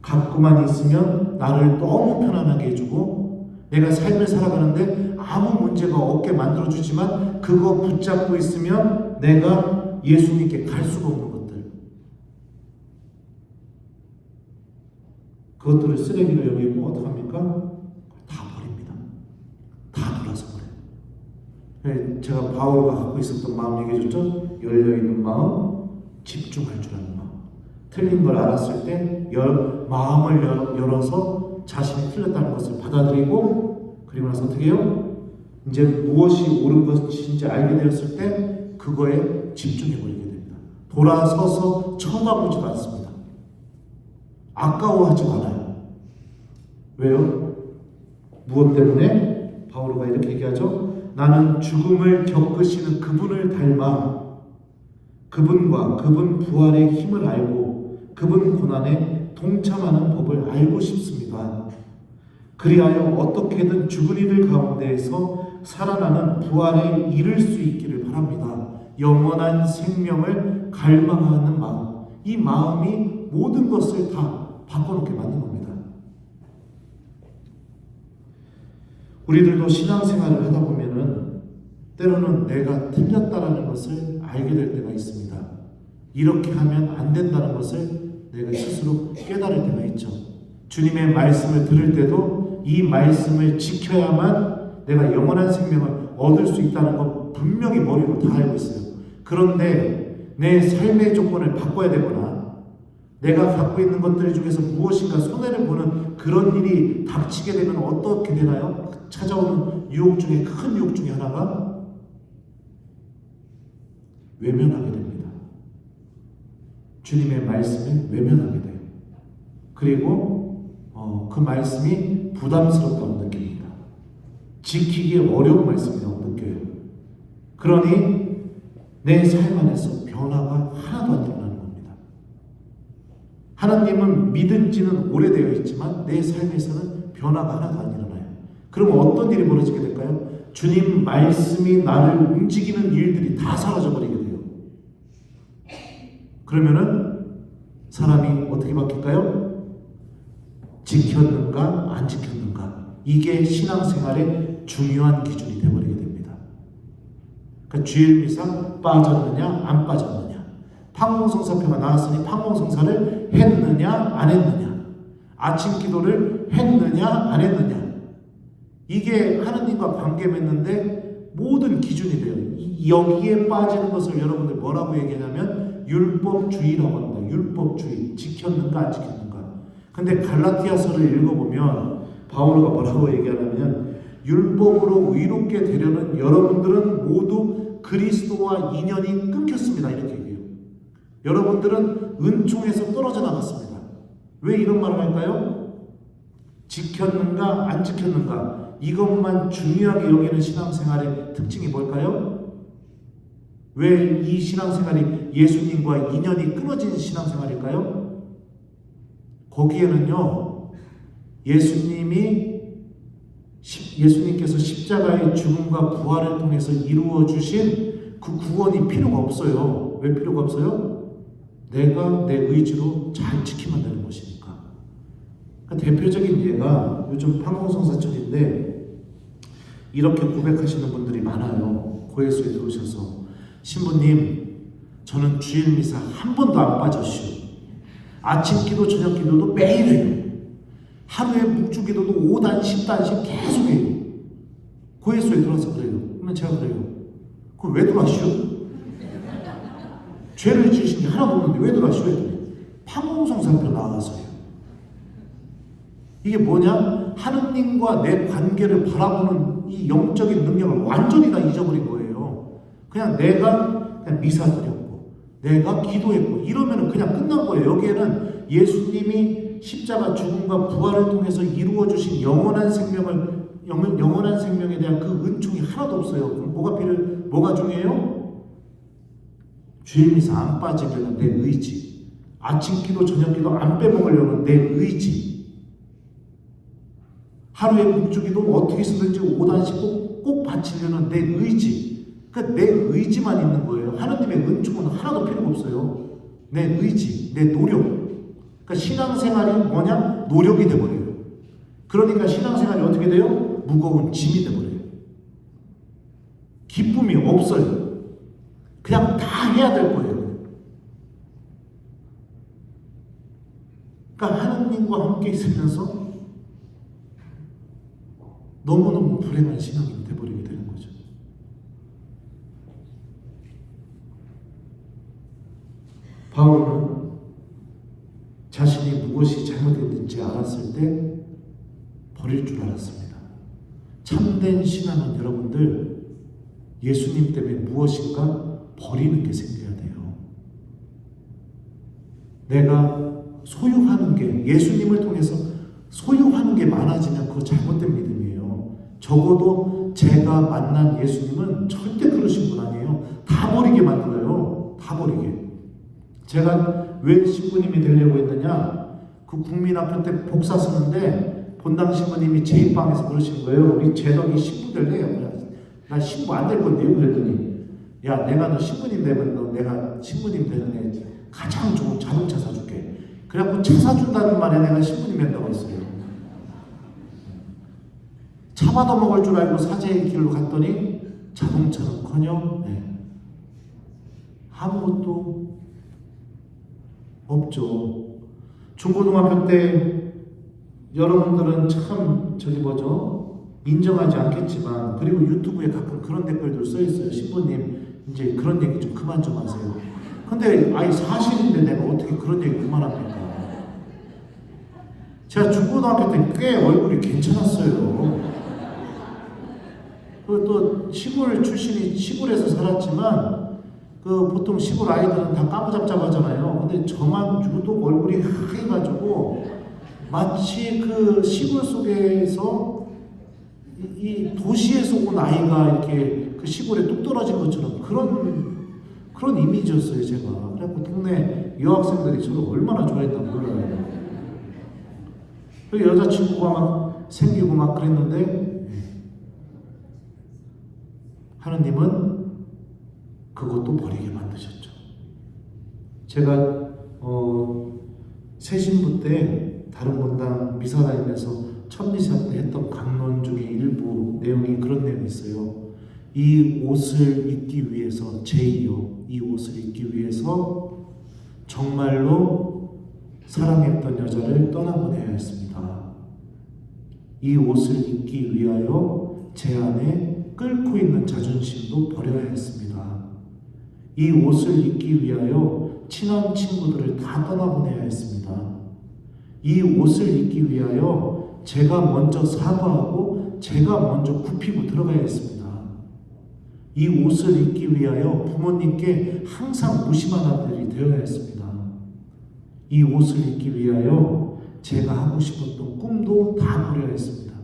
갖고만 있으면 나를 너무 편안하게 해주고 내가 삶을 살아가는데 아무 문제가 없게 만들어주지만 그거 붙잡고 있으면 내가 예수님께 갈 수가 없는 것들. 그것들을 쓰레기로 여기고 어떡합니까? 다 버립니다. 다 돌아서 버려요. 제가 바울과 갖고 있었던 마음 얘기해줬죠? 열려있는 마음, 집중할 줄 아는 마음. 틀린 걸 알았을 때 마음을 열어서 자신이 틀렸다는 것을 받아들이고, 그리고 나서 어떻게 해요? 이제 무엇이 옳은 것인지 알게 되었을 때 그거에 집중해버리게 됩니다. 돌아서서 쳐다보지도 않습니다. 아까워하지 않아요. 왜요? 무엇 때문에? 바울가 이렇게 얘기하죠. 나는 죽음을 겪으시는 그분을 닮아 그분과 그분 부활의 힘을 알고 그분 고난에 동참하는 법을 알고 싶습니다. 그리하여 어떻게든 죽은 이들 가운데에서 살아나는 부활에 이를 수 있기를 바랍니다. 영원한 생명을 갈망하는 마음, 이 마음이 모든 것을 다 바꿔놓게 만든 겁니다. 우리들도 신앙생활을 하다 보면은 때로는 내가 틀렸다라는 것을 알게 될 때가 있습니다. 이렇게 하면 안 된다는 것을 내가 스스로 깨달을 때가 있죠. 주님의 말씀을 들을 때도 이 말씀을 지켜야만 내가 영원한 생명을 얻을 수 있다는 것 분명히 머리로 다 알고 있어요. 그런데 내 삶의 조건을 바꿔야 되거나 내가 갖고 있는 것들 중에서 무엇인가 손해를 보는 그런 일이 닥치게 되면 어떻게 되나요? 찾아오는 유혹 중에 큰 유혹 중에 하나가 외면하게 됩니다. 주님의 말씀을 외면하게 돼요. 그리고 그 말씀이 부담스럽다고 느낍니다. 지키기 어려운 말씀이라고 느껴요. 그러니 내 삶 안에서 변화가 하나도 안 일어나는 겁니다. 하나님은 믿은 지는 오래되어 있지만 내 삶에서는 변화가 하나도 안 일어나요. 그럼 어떤 일이 벌어지게 될까요? 주님 말씀이 나를 움직이는 일들이 다 사라져버리게 돼요. 그러면은 사람이 어떻게 바뀔까요? 지켰는가 안 지켰는가, 이게 신앙생활의 중요한 기준이 되어버리게 됩니다. 그러니까 주일미사 빠졌느냐 안 빠졌느냐, 판공성사표가 나왔으니 판공성사를 했느냐 안 했느냐, 아침 기도를 했느냐 안 했느냐, 이게 하느님과 관계 맺는데 모든 기준이 돼요. 여기에 빠지는 것을 여러분들 뭐라고 얘기하냐면 율법주의라고 합니다. 율법주의. 지켰는가 안 지켰는가. 근데 갈라디아서를 읽어보면 바울가 뭐라고 얘기하냐면 율법으로 의롭게 되려는 여러분들은 모두 그리스도와 인연이 끊겼습니다. 이렇게 얘기해요. 여러분들은 은총에서 떨어져 나갔습니다. 왜 이런 말을 할까요? 지켰는가 안 지켰는가, 이것만 중요하게 여기는 신앙생활의 특징이 뭘까요? 왜 이 신앙생활이 예수님과 인연이 끊어진 신앙생활일까요? 거기에는요, 예수님께서 십자가의 죽음과 부활을 통해서 이루어 주신 그 구원이 필요가 없어요. 왜 필요가 없어요? 내가 내 의지로 잘 지키면 되는 것이니까. 그러니까 대표적인 예가 요즘 판공성사철인데 이렇게 고백하시는 분들이 많아요. 고해수에 들어오셔서, 신부님, 저는 주일 미사 한 번도 안 빠졌슈. 아침 기도 저녁 기도도 매일 해요. 하루에 묵주 기도도 5단 10단씩 계속 해요. 고해수에 들어와서 그래요. 그러면 제가 그래요. 그럼 왜 들어왔슈? 죄를 지으신 게 하나도 없는데 왜 들어왔슈? 판공성사표 나와서요. 이게 뭐냐? 하느님과 내 관계를 바라보는 이 영적인 능력을 완전히 다 잊어버린 거예요. 그냥 내가 미사 드렸고 내가 기도했고 이러면 그냥 끝난 거예요. 여기에는 예수님이 십자가 죽음과 부활을 통해서 이루어 주신 영원한 생명에 대한 그 은총이 하나도 없어요. 그럼 뭐가 중요해요? 주의 미사 안 빠지려는 내 의지, 아침 기도 저녁 기도 안 빼먹으려는 내 의지, 하루에 묵주기도 어떻게 쓰든지 5단씩 꼭 바치려는 내 의지. 그러니까 내 의지만 있는 거예요. 하나님의 은총은 하나도 필요가 없어요. 내 의지, 내 노력. 그러니까 신앙생활이 뭐냐? 노력이 돼버려요. 그러니까 신앙생활이 어떻게 돼요? 무거운 짐이 돼버려요. 기쁨이 없어요. 그냥 다 해야 될 거예요. 그러니까 하나님과 함께 있으면서 너무너무 불행한 신앙이 돼버리게 되는 거죠. 바울은 자신이 무엇이 잘못됐는지 알았을 때 버릴 줄 알았습니다. 참된 신앙은 여러분들 예수님 때문에 무엇인가 버리는 게 생겨야 돼요. 내가 소유하는 게 예수님을 통해서 소유하는 게 많아지면 그거 잘못된 믿음이에요. 적어도 제가 만난 예수님은 절대 그러신 분 아니에요. 다 버리게 만들어요. 다 버리게. 제가 왜 신부님이 되려고 했느냐? 그 국민학교 때 복사 쓰는데 본당 신부님이 제 입방에서 그러시는 거예요. 우리 재덕이 신부 될래요. 나 신부 안 될 건데요. 그랬더니 야, 내가 너 신부님 되면 내가 신부님 되는 애 가장 좋은 자동차 사줄게. 그래갖고 차 사준다는 말에 내가 신부님 된다고 했어요. 차 받아먹을 줄 알고 사제의 길로 갔더니 자동차는커녕 아무것도 없죠. 중고등학교 때 여러분들은 참 인정하지 않겠지만, 그리고 유튜브에 가끔 그런 댓글들 써있어요. 신부님 이제 그런 얘기 좀 그만 좀 하세요. 근데 아니 사실인데 내가 어떻게 그런 얘기 그만합니까? 제가 중고등학교 때 꽤 얼굴이 괜찮았어요. 또 시골 출신이 시골에서 살았지만 보통 시골 아이들은 다 까무잡잡하잖아요. 근데 저만 유독 얼굴이 하얘가지고 마치 그 시골 속에서 이 도시에서 온 아이가 이렇게 그 시골에 뚝 떨어진 것처럼 그런 이미지였어요, 제가. 그래갖고 동네 여학생들이 저를 얼마나 좋아했나 몰라요. 그 여자친구가 막 생기고 막 그랬는데 하느님은 그것도 버리게 만드셨죠. 제가 새신부 때 다른 본당 미사 다니면서 첫 미사 때 했던 강론 중에 일부 내용이 그런 내용이 있어요. 이 옷을 입기 위해서 제2요. 이 옷을 입기 위해서 정말로 사랑했던 여자를 떠나보내야 했습니다. 이 옷을 입기 위하여 제 안에 끓고 있는 자존심도 버려야 했습니다. 이 옷을 입기 위하여 친한 친구들을 다 떠나보내야 했습니다. 이 옷을 입기 위하여 제가 먼저 사과하고 제가 먼저 굽히고 들어가야 했습니다. 이 옷을 입기 위하여 부모님께 항상 무심한 아들이 되어야 했습니다. 이 옷을 입기 위하여 제가 하고 싶었던 꿈도 다 버려야 했습니다.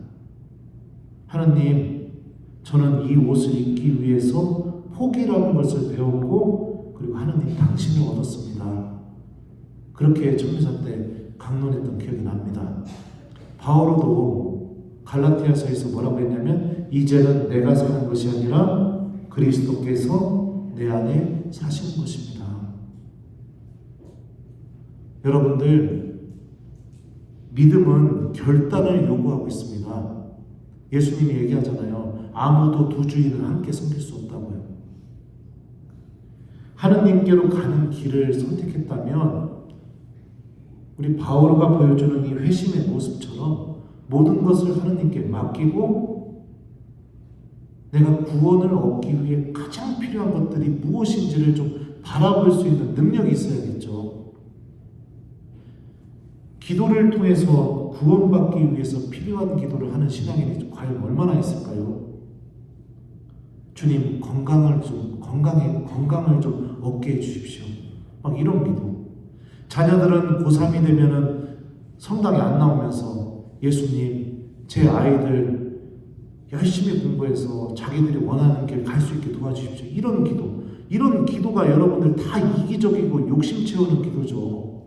하나님, 저는 이 옷을 입기 위해서 포기라는 것을 배웠고, 그리고 하나님 당신을 얻었습니다. 그렇게 천미사 때 강론했던 기억이 납니다. 바오로도 갈라티아서에서 뭐라고 했냐면, 이제는 내가 사는 것이 아니라 그리스도께서 내 안에 사시는 것입니다. 여러분들, 믿음은 결단을 요구하고 있습니다. 예수님이 얘기하잖아요. 아무도 두 주인을 함께 섬길 수 없다고요. 하느님께로 가는 길을 선택했다면 우리 바오로가 보여주는 이 회심의 모습처럼 모든 것을 하느님께 맡기고 내가 구원을 얻기 위해 가장 필요한 것들이 무엇인지를 좀 바라볼 수 있는 능력이 있어야겠죠. 기도를 통해서 구원받기 위해서 필요한 기도를 하는 신앙인이 과연 얼마나 있을까요? 주님, 건강을 좀 얻게 해주십시오. 막 이런 기도. 자녀들은 고3이 되면은 성당에 안 나오면서 예수님, 제 아이들 열심히 공부해서 자기들이 원하는 길 갈 수 있게 도와주십시오. 이런 기도가 여러분들 다 이기적이고 욕심 채우는 기도죠.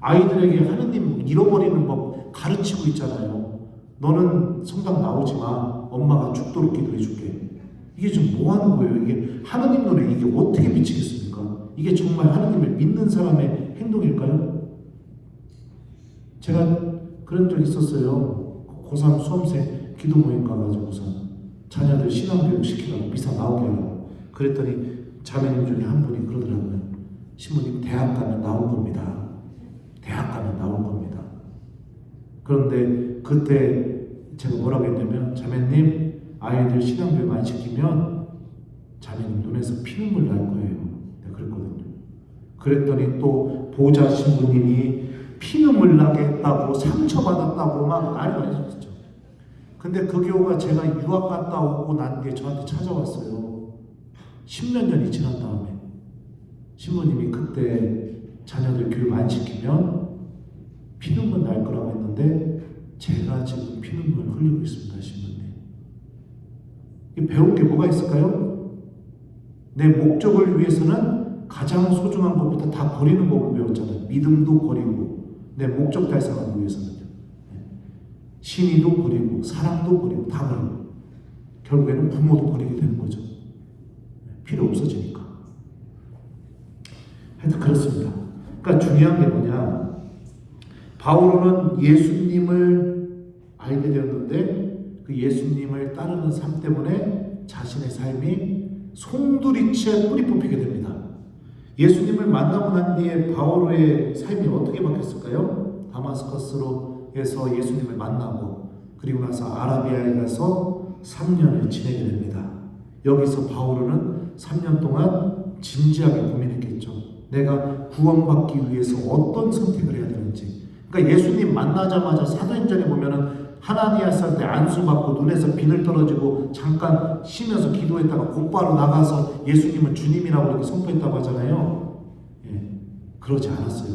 아이들에게 하느님 잃어버리는 법 가르치고 있잖아요. 너는 성당 나오지 마. 엄마가 죽도록 기도해 줄게. 이게 지금 뭐 하는 거예요? 이게 하느님 눈에 이게 어떻게 미치겠습니까? 이게 정말 하느님을 믿는 사람의 행동일까요? 제가 그런 적 있었어요. 고3 수험생 기도 모임 가가지고서 자녀들 신앙교육 시키라고 미사 나오게 하라고. 그랬더니 자매님 중에 한 분이 그러더라고요. 신부님 대학 가면 나올 겁니다. 대학 가면 나올 겁니다. 그런데 그때 제가 뭐라고 했냐면, 자매님 아이들 신앙교육 안 시키면 자매님 눈에서 피눈물 날 거예요. 내가 그랬거든요. 그랬더니 또 보좌 신부님이 피눈물 나게 했다고 상처받았다고 막 난리가 났었죠. 근데 그 교우가 제가 유학 갔다 오고 난 뒤에 저한테 찾아왔어요. 10몇 년이 지난 다음에 신부님이 그때 자녀들 교육 안 시키면 피눈물 날 거라고 했는데 제가 지금 피눈물 흘리고 있습니다. 신부님. 배운 게 뭐가 있을까요? 내 목적을 위해서는 가장 소중한 것부터 다 버리는 법을 배웠잖아요. 믿음도 버리고 내 목적 달성하기 위해서는요. 신의도 버리고 사랑도 버리고 다 버리고 결국에는 부모도 버리게 되는 거죠. 필요 없어지니까. 하여튼 그렇습니다. 그러니까 중요한 게 뭐냐, 바울은 예수님을 알게 되었는데 그 예수님을 따르는 삶 때문에 자신의 삶이 송두리째 뿌리 뽑히게 됩니다. 예수님을 만나고 난 뒤에 바울의 삶이 어떻게 바뀌었을까요? 다마스커스로에서 예수님을 만나고 그리고 나서 아라비아에 가서 3년을 지내게 됩니다. 여기서 바울은 3년 동안 진지하게 고민했겠죠. 내가 구원받기 위해서 어떤 선택을 해야 되는지. 그러니까 예수님 만나자마자 사도행전에 보면은 하나니아스한테 안수받고 눈에서 비늘 떨어지고 잠깐 쉬면서 기도했다가 곧바로 나가서 예수님은 주님이라고 이렇게 선포했다고 하잖아요. 예, 그러지 않았어요.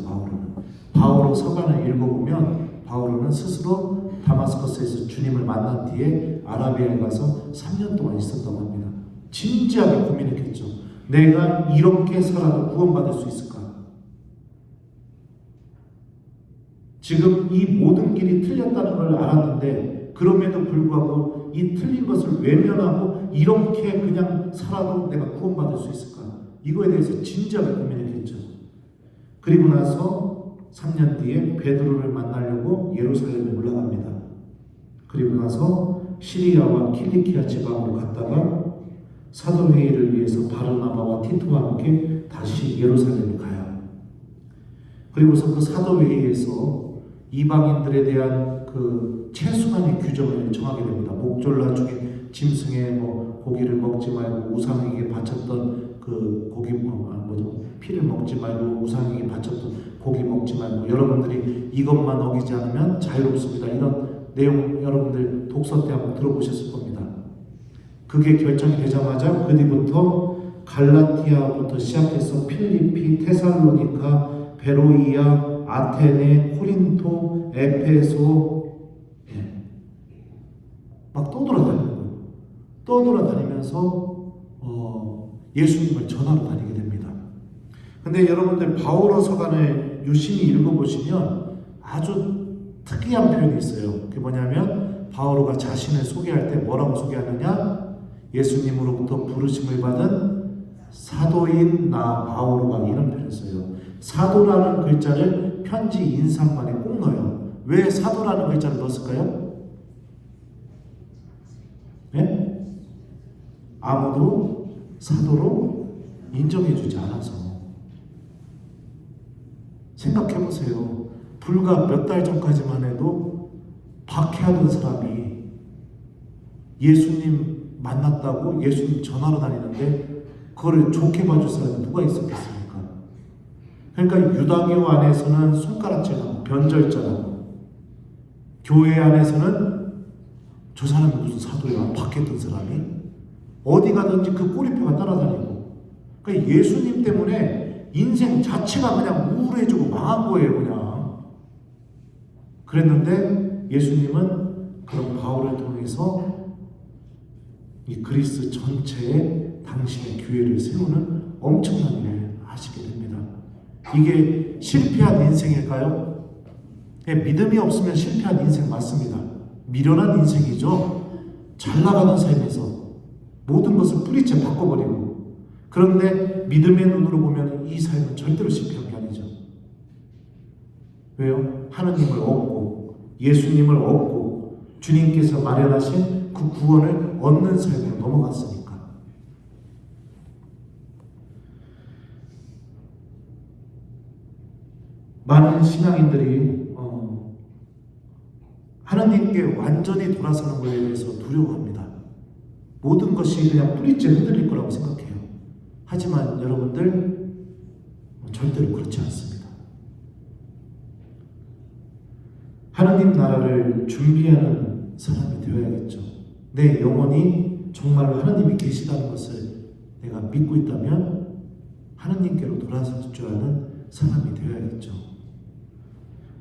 바울은 서간을 읽어보면 바울은 스스로 다마스커스에서 주님을 만난 뒤에 아라비아에 가서 3년 동안 있었다고 합니다. 진지하게 고민했겠죠. 내가 이렇게 살아도 구원받을 수 있을까? 지금 이 모든 길이 틀렸다는 걸 알았는데 그럼에도 불구하고 이 틀린 것을 외면하고 이렇게 그냥 살아도 내가 구원받을 수 있을까? 이거에 대해서 진지하게 고민했겠죠. 그리고 나서 3년 뒤에 베드로를 만나려고 예루살렘에 올라갑니다. 그리고 나서 시리아와 킬리키아 지방으로 갔다가 사도회의를 위해서 바르나바와 티토와 함께 다시 예루살렘에 가요. 그리고서 그 사도회의에서 이방인들에 대한 그 최소한의 규정을 정하게 됩니다. 목졸라 중에 짐승의 고기를 먹지 말고 우상에게 바쳤던 그 고기 피를 먹지 말고 우상에게 바쳤던 고기 먹지 말고 여러분들이 이것만 어기지 않으면 자유롭습니다. 이런 내용 여러분들 독서 때 한번 들어보셨을 겁니다. 그게 결정이 되자마자 그 뒤부터 갈라티아부터 시작해서 필리피, 테살로니카, 베로이아, 아테네, 코린토, 에페소 막 떠돌아다니는 거예요. 떠돌아다니면서 예수님을 전하러 다니게 됩니다. 근데 여러분들 바울어 서간을 유심히 읽어보시면 아주 특이한 표현이 있어요. 그게 뭐냐면 바울어가 자신을 소개할 때 뭐라고 소개하느냐? 예수님으로부터 부르심을 받은 사도인 나 바울어가 이런 표현을 써요. 사도라는 글자를 편지 인상관에 꼭 넣어요. 왜 사도라는 글자를 넣었을까요? 네? 아무도 사도로 인정해주지 않아서. 생각해보세요. 불과 몇 달 전까지만 해도 박해하던 사람이 예수님 만났다고 예수님 전하러 다니는데 그거를 좋게 봐줄 사람이 누가 있었겠습니까? 그러니까 유다교 안에서는 손가락질하고 변절자라고, 교회 안에서는 저 사람이 무슨 사도야, 박했던 사람이 어디 가든지 그 꼬리표가 따라다니고, 그러니까 예수님 때문에 인생 자체가 그냥 우울해지고 망한 거예요. 그냥 그랬는데 예수님은 그런 바울을 통해서 이 그리스 전체에 당신의 교회를 세우는 엄청난 일을 하시게 됩니다. 이게 실패한 인생일까요? 믿음이 없으면 실패한 인생 맞습니다. 미련한 인생이죠. 잘 나가는 삶에서 모든 것을 뿌리째 바꿔버리고, 그런데 믿음의 눈으로 보면 이 삶은 절대로 실패한 게 아니죠. 왜요? 하나님을 얻고 예수님을 얻고 주님께서 마련하신 그 구원을 얻는 삶으로 넘어갔으니까. 많은 신앙인들이 하나님께 완전히 돌아서는 것에 대해서 두려워합니다. 모든 것이 그냥 뿌리째 흔들릴 거라고 생각해요. 하지만 여러분들 절대로 그렇지 않습니다. 하나님 나라를 준비하는 사람이 되어야겠죠. 내 영혼이 정말로 하나님이 계시다는 것을 내가 믿고 있다면 하나님께로 돌아설 줄 아는 사람이 되어야겠죠.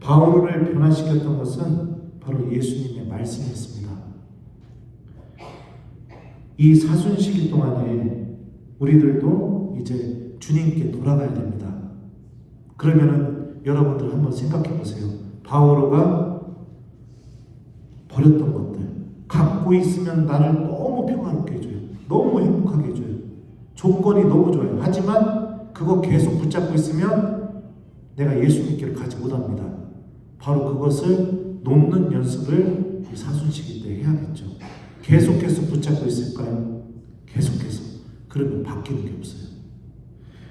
바울을 변화시켰던 것은 바로 예수님의 말씀이었습니다. 이 사순 시기 동안에 우리들도 이제 주님께 돌아가야 됩니다. 그러면은 여러분들 한번 생각해 보세요. 바오로가 버렸던 것들, 갖고 있으면 나를 너무 평화롭게 해줘요. 너무 행복하게 해줘요. 조건이 너무 좋아요. 하지만 그거 계속 붙잡고 있으면 내가 예수님께를 가지 못합니다. 바로 그것을 놓는 연습을 사순 시기 때 해야겠죠. 계속해서 붙잡고 있을까요? 계속해서. 그러면 바뀌는 게 없어요.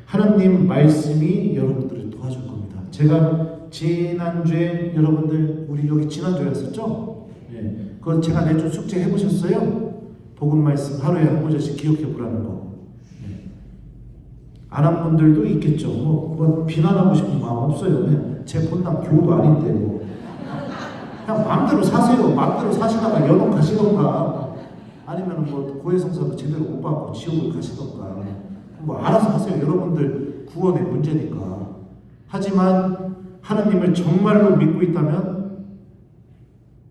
하나님 말씀이 여러분들을 도와줄 겁니다. 제가 지난주에 여러분들 우리 여기 지난주에 했었죠? 네. 그건 제가 내준 숙제 해보셨어요? 복음 말씀 하루에 한 구절씩 기억해 보라는 거. 네. 안 한 분들도 있겠죠. 뭐 비난하고 싶은 마음 없어요. 그냥 제 본당 교우도 아닌데 뭐. 그냥 마음대로 사세요. 마음대로 사시다가 연옥 가시던가 아니면 뭐 고해성사도 제대로 못 받고 지옥을 가시던가 뭐 알아서 하세요. 여러분들 구원의 문제니까. 하지만 하나님을 정말로 믿고 있다면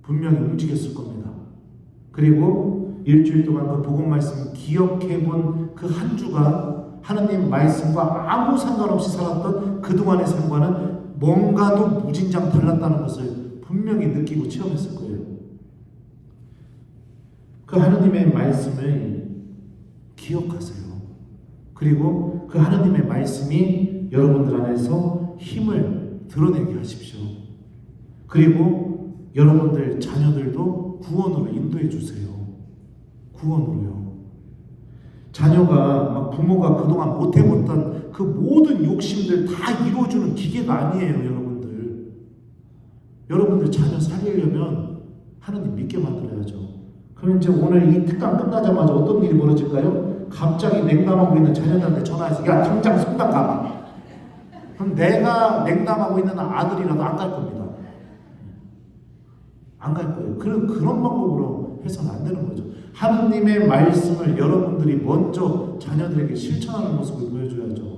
분명히 움직였을 겁니다. 그리고 일주일 동안 그 복음 말씀 기억해 본 그 한 주가 하나님 말씀과 아무 상관없이 살았던 그동안의 삶과는 뭔가도 무진장 달랐다는 것을 분명히 느끼고 체험했을 거예요. 그 하나님의 말씀을 기억하세요. 그리고 그 하나님의 말씀이 여러분들 안에서 힘을 드러내게 하십시오. 그리고 여러분들 자녀들도 구원으로 인도해 주세요. 구원으로요. 자녀가 막 부모가 그동안 못 해봤던 그 모든 욕심들 다 이루어주는 기계가 아니에요, 여러분들. 여러분들 자녀 살리려면 하나님 믿게 만들어야죠. 그럼 이제 오늘 이 특강 끝나자마자 어떤 일이 벌어질까요? 갑자기 냉담하고 있는 자녀들한테 전화해서 야 당장 성당 가봐. 그럼 내가 냉담하고 있는 아들이라도 안 갈 겁니다. 안 갈 거예요. 그런 방법으로 해서는 안 되는 거죠. 하나님의 말씀을 여러분들이 먼저 자녀들에게 실천하는 모습을 보여줘야죠.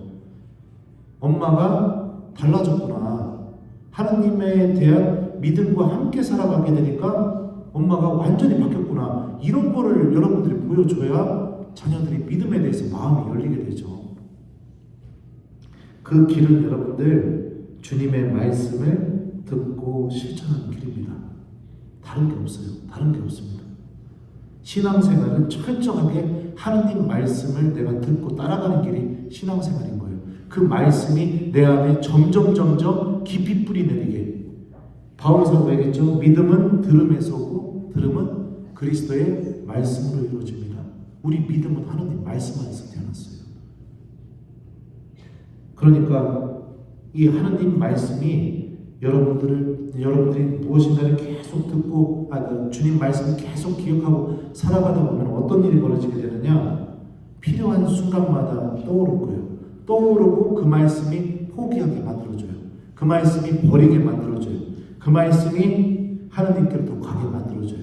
엄마가 달라졌구나. 하나님에 대한 믿음과 함께 살아가게 되니까 엄마가 완전히 바뀌었구나. 이런 거를 여러분들이 보여줘야 자녀들이 믿음에 대해서 마음이 열리게 되죠. 그 길은 여러분들 주님의 말씀을 듣고 실천하는 길입니다. 다른 게 없어요. 다른 게 없습니다. 신앙생활은 철저하게 하나님 말씀을 내가 듣고 따라가는 길이 신앙생활인 거예요. 그 말씀이 내 안에 점점 깊이 뿌리 내리게. 바울 사도가 얘기했죠. 믿음은 들음에서 오고 들음은 그리스도의 말씀으로 이루어집니다. 우리 믿음은 하나님 말씀 안에서 태어났어요. 그러니까 이 하나님 말씀이 여러분들이 무엇인가를 계속 듣고 주님 말씀을 계속 기억하고 살아가다 보면 어떤 일이 벌어지게 되느냐? 필요한 순간마다 떠오를 거예요. 떠오르고 그 말씀이 포기하게 만들어줘요. 그 말씀이 버리게 만들어줘요. 그 말씀이 하나님께로 더 가게 만들어줘요.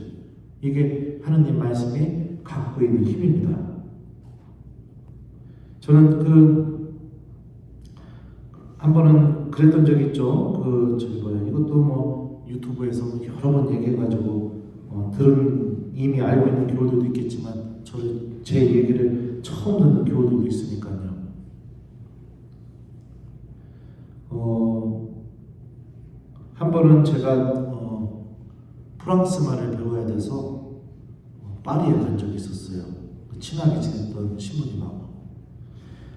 이게 하나님 말씀이 갖고 있는 힘입니다. 저는 한 번은 그랬던 적이 있죠. 이것도 유튜브에서 여러 번 얘기해가지고 들은 이미 알고 있는 교우들도 있겠지만 저를 제 얘기를 처음 듣는 교우들도 있으니까요. 한 번은 제가 프랑스 말을 배워야 돼서 파리에 간 적이 있었어요. 친하게 지냈던 신부님하고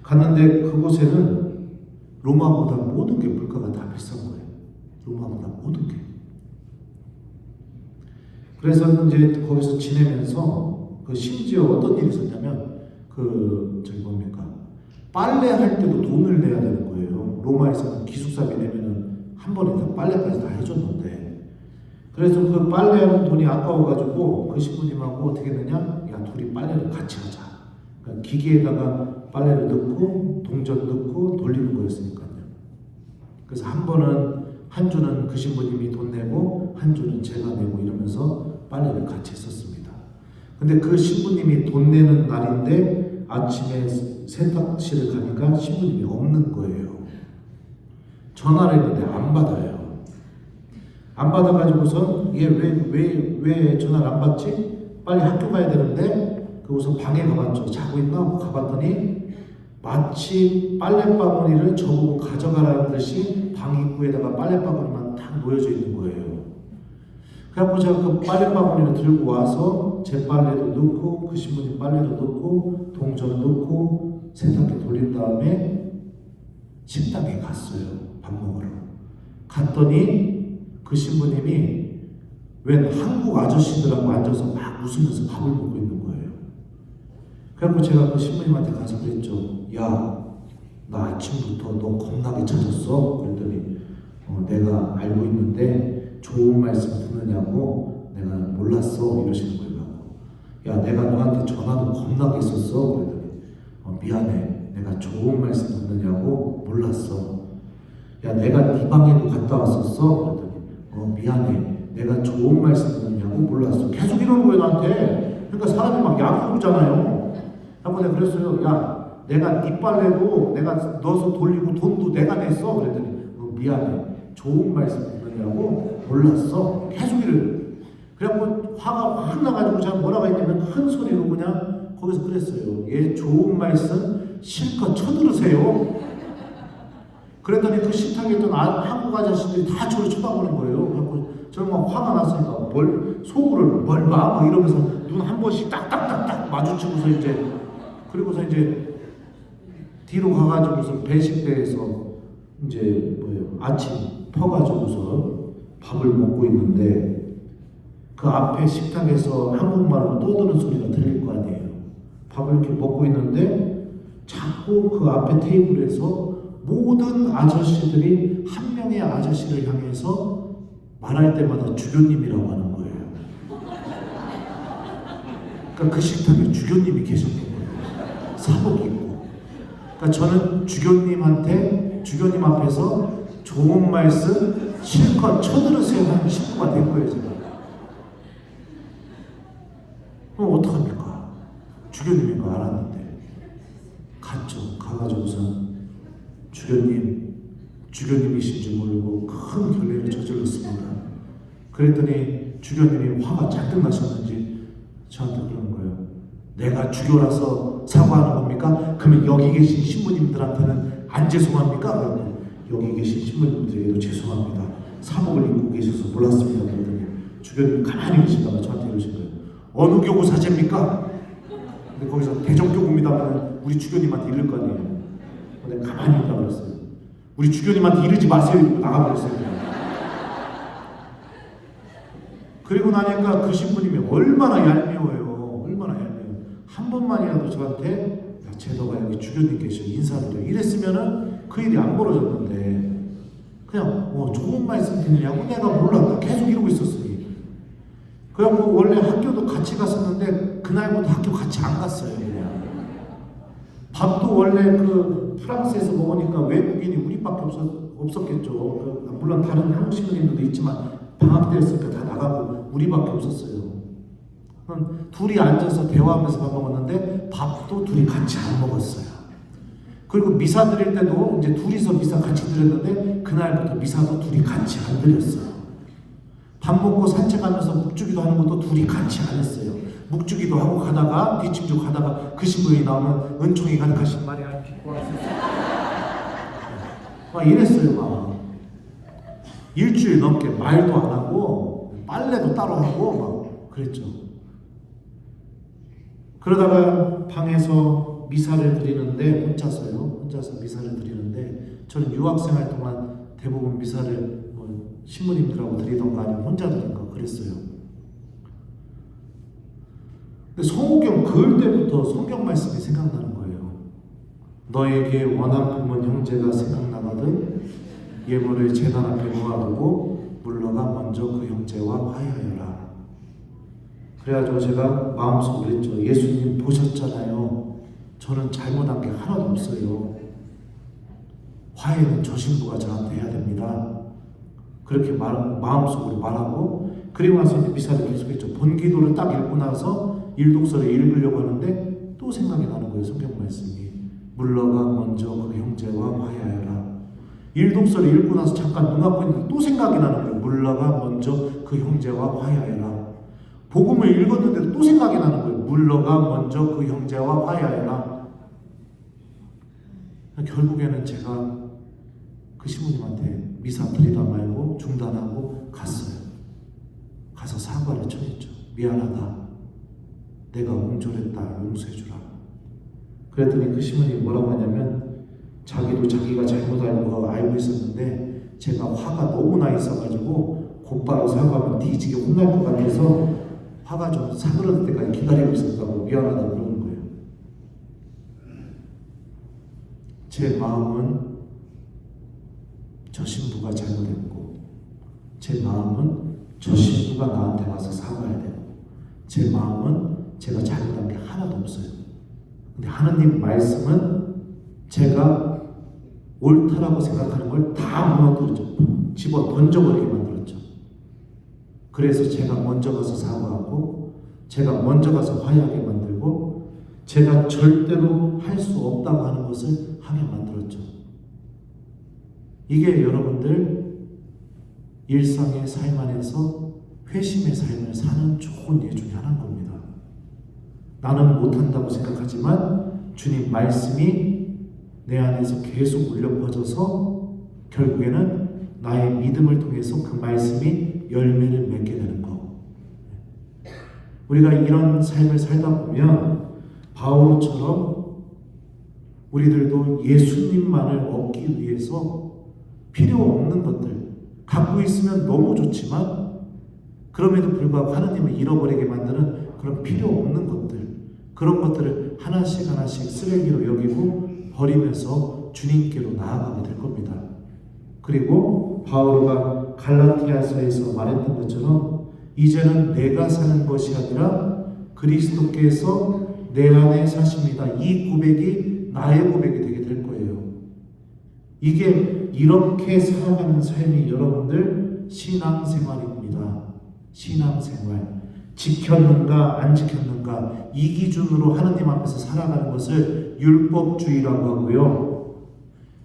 갔는데 그곳에는 로마보다 모든 게 물가가 다 비싼 거예요. 로마보다 모든 게. 그래서 이제 거기서 지내면서 심지어 어떤 일이 있었냐면 저기 뭡니까? 빨래 할 때도 돈을 내야 되는 거예요. 로마에서는 기숙사비 내면은 한 번에 다 빨래까지 다 해줬는데, 그래서 그 빨래하는 돈이 아까워가지고 그 신부님하고 어떻게 했느냐? 야, 둘이 빨래를 같이 하자. 그러니까 기계에다가 빨래를 넣고 동전 넣고 돌리는 거였으니까요. 그래서 한 주는 그 신부님이 돈 내고 한 주는 제가 내고 이러면서 빨래를 같이 했었습니다. 근데 그 신부님이 돈 내는 날인데 아침에 세탁실을 가니까 신부님이 없는 거예요. 전화를 했는데 안 받아요. 안 받아가지고선 얘 왜 전화를 안 받지? 빨리 학교 가야 되는데 그곳서 방에 가봤죠. 자고 있나 하고 가봤더니 마치 빨래바구니를 저보고 가져가라는 듯이 방 입구에다가 빨래바구니만 딱 놓여져 있는 거예요. 그래갖고 제가 그 빨래바구니를 들고 와서 제 빨래도 넣고 그 신부님 빨래도 넣고 동전 넣고 세탁기 돌린 다음에 식당에 갔어요. 밥 먹으러. 갔더니 그 신부님이 웬 한국 아저씨들하고 앉아서 막 웃으면서 밥을 먹고 있는 거예요. 그래갖고 제가 그 신부님한테 가서 그랬죠. 야, 나 아침부터 너 겁나게 찾았어? 그랬더니 내가 알고 있는데 좋은 말씀 듣느냐고 내가 몰랐어 이러시는 거예요. 야, 내가 너한테 전화도 겁나게 했었어? 그랬더니 미안해, 내가 좋은 말씀 듣느냐고 몰랐어. 야, 내가 네 방에도 갔다 왔었어? 그랬더니 미안해, 내가 좋은 말씀 듣느냐고 몰랐어. 계속 이러는 거예요 나한테. 그러니까 사람이 막 약속이잖아요. 한번 내가 그랬어요. 야, 내가 네 빨래도 내가 넣어서 돌리고 돈도 내가 냈어. 그랬더니 미안해, 좋은 말씀 듣느냐고 몰랐어. 계속 이래요. 그래갖고 화가 확 나가지고 제가 뭐라고 했냐면 큰 소리로 그냥 거기서 그랬어요. 얘 좋은 말씀 실컷 쳐들으세요. 그랬더니 그 식탁에 있던 한국 아저씨들이 다 저를 쳐다보는 거예요. 그래갖고 저는 막 화가 났으니까 속으로 뭘 봐? 막 이러면서 눈 한 번씩 딱딱딱딱 마주치고서 그리고서 뒤로 가가지고서 배식대에서 아침 퍼가지고서 밥을 먹고 있는데 그 앞에 식탁에서 한국말로 떠드는 소리가 들릴 거 아니에요. 밥을 이렇게 먹고 있는데 자꾸 그 앞에 테이블에서 모든 아저씨들이 한 명의 아저씨를 향해서 말할 때마다 주교님이라고 하는 거예요. 그러니까 그 식탁에 주교님이 계셨던 거예요. 사복 입고. 그러니까 저는 주교님 앞에서 좋은 말씀 실컷 쳐들으세요 하는 식구가 된 거예요, 제가. 그럼 어떡합니까? 주교님인 거 알았는데. 갔죠. 가가지고서 주교님이신 줄 모르고 큰 결례를 저질렀습니다. 그랬더니 주교님이 화가 잔뜩 나셨는지 저한테 그러는 거예요. 내가 주교라서 사과하는 겁니까? 그러면 여기 계신 신부님들한테는 안 죄송합니까? 그러고 여기 계신 신부님들에게도 죄송합니다. 사복을 입고 계셔서 몰랐습니다. 그랬더니 주교님이 가만히 계시다가 저한테 이러신 거예요. 어느 교구 사제입니까? 근데 거기서 대정교구입니다 하면 우리 주교님한테 이를 거 아니에요. 내가 가만히 있다고 그랬어요. 우리 주교님한테 이러지 마세요. 이러고 나가버렸어요. 그리고 나니까 그 신부님이 얼마나 얄미워요. 얼마나 얄미워요. 한 번만이라도 저한테 야, 제도가 여기 주교님 계셔 인사드려 이랬으면은 그 일이 안 벌어졌는데 그냥 좋은 말씀 드리냐고 내가 몰랐다. 계속 이러고 있었으니. 그래갖고 원래 학교도 같이 갔었는데 그날부터 학교 같이 안 갔어요. 그냥. 밥도 원래 프랑스에서 먹으니까 외국인이 우리밖에 없었겠죠. 물론 다른 한국 신부님들도 있지만 방학 때였으니까 다 나가고 우리밖에 없었어요. 둘이 앉아서 대화하면서 밥 먹었는데 밥도 둘이 같이 안 먹었어요. 그리고 미사 드릴 때도 이제 둘이서 미사 같이 드렸는데 그날부터 미사도 둘이 같이 안 드렸어요. 밥 먹고 산책하면서 묵주기도 하는 것도 둘이 같이 안 했어요. 묵주기도 하고 가다가 뒷짐지고 가다가 그 신부님이 나오면 은총이 가득하신 마리아 빚고 하셨어요. 막 이랬어요. 막 일주일 넘게 말도 안 하고 빨래도 따로 하고 막 그랬죠. 그러다가 방에서 미사를 드리는데 혼자서 미사를 드리는데 저는 유학생활 동안 대부분 미사를 신부님들하고 드리던가 아니면 혼자 드린가 그랬어요. 근데 성경 그을 때부터 성경 말씀이 생각나는 거예요. 너에게 원한 품은 형제가 생각나거든 예물을 제단 앞에 모아두고 물러가 먼저 그 형제와 화해하여라. 그래가지고 제가 마음속으로 그랬죠. 예수님 보셨잖아요. 저는 잘못한 게 하나도 없어요. 화해는 저 신부가 저한테 해야 됩니다. 그렇게 마음속으로 말하고 그리고 나서 이제 미사를 계속했죠. 본기도를 딱 읽고 나서 일독서를 읽으려고 하는데 또 생각이 나는 거예요. 성경 말씀이 물러가 먼저 그 형제와 화해하여라. 일독서를 읽고 나서 잠깐 눈 감고 있는데 또 생각이 나는 거예요. 물러가 먼저 그 형제와 화해하여라. 복음을 읽었는데도 또 생각이 나는 거예요. 물러가 먼저 그 형제와 화해하여라. 결국에는 제가 그 신부님한테 미사 드리다 말고 중단하고 갔어요. 가서 사과를 전했죠. 미안하다. 내가 옹졸했다. 용서해주라. 그랬더니 그 신부님이 뭐라고 하냐면 자기도 자기가 잘못한 거 알고 있었는데 제가 화가 너무 나 있어가지고 곧바로 사과하면 뒤지게 혼날 것 같아서 화가 좀 사그러들 때까지 기다리고 있었다고 미안하다고 그러는 거예요. 제 마음은 저 신부가 잘못했고 제 마음은 저 신부가 나한테 와서 사과해야 되고 제 마음은 제가 잘못한 게 하나도 없어요. 근데 하나님 말씀은 제가 옳다라고 생각하는 걸 다 무너뜨리죠. 집어 던져버리게 만들었죠. 그래서 제가 먼저 가서 사과하고 제가 먼저 가서 화해하게 만들고 제가 절대로 할 수 없다고 하는 것을 하게 만들었죠. 이게 여러분들 일상의 삶 안에서 회심의 삶을 사는 좋은 예 중에 하나인 겁니다. 나는 못한다고 생각하지만 주님 말씀이 내 안에서 계속 울려 퍼져서 결국에는 나의 믿음을 통해서 그 말씀이 열매를 맺게 되는 거. 우리가 이런 삶을 살다 보면 바오로처럼 우리들도 예수님만을 얻기 위해서 필요 없는 것들 갖고 있으면 너무 좋지만 그럼에도 불구하고 하나님을 잃어버리게 만드는 그런 필요 없는 것들 그런 것들을 하나씩 하나씩 쓰레기로 여기고 버리면서 주님께로 나아가게 될 겁니다. 그리고 바오로가 갈라디아서에서 말했던 것처럼 이제는 내가 사는 것이 아니라 그리스도께서 내 안에 사십니다. 이 고백이 나의 고백이 되게 될 거예요. 이게 이렇게 살아가는 삶이 여러분들 신앙생활입니다. 신앙생활. 지켰는가 안 지켰는가 이 기준으로 하나님 앞에서 살아가는 것을 율법주의라고 하고요.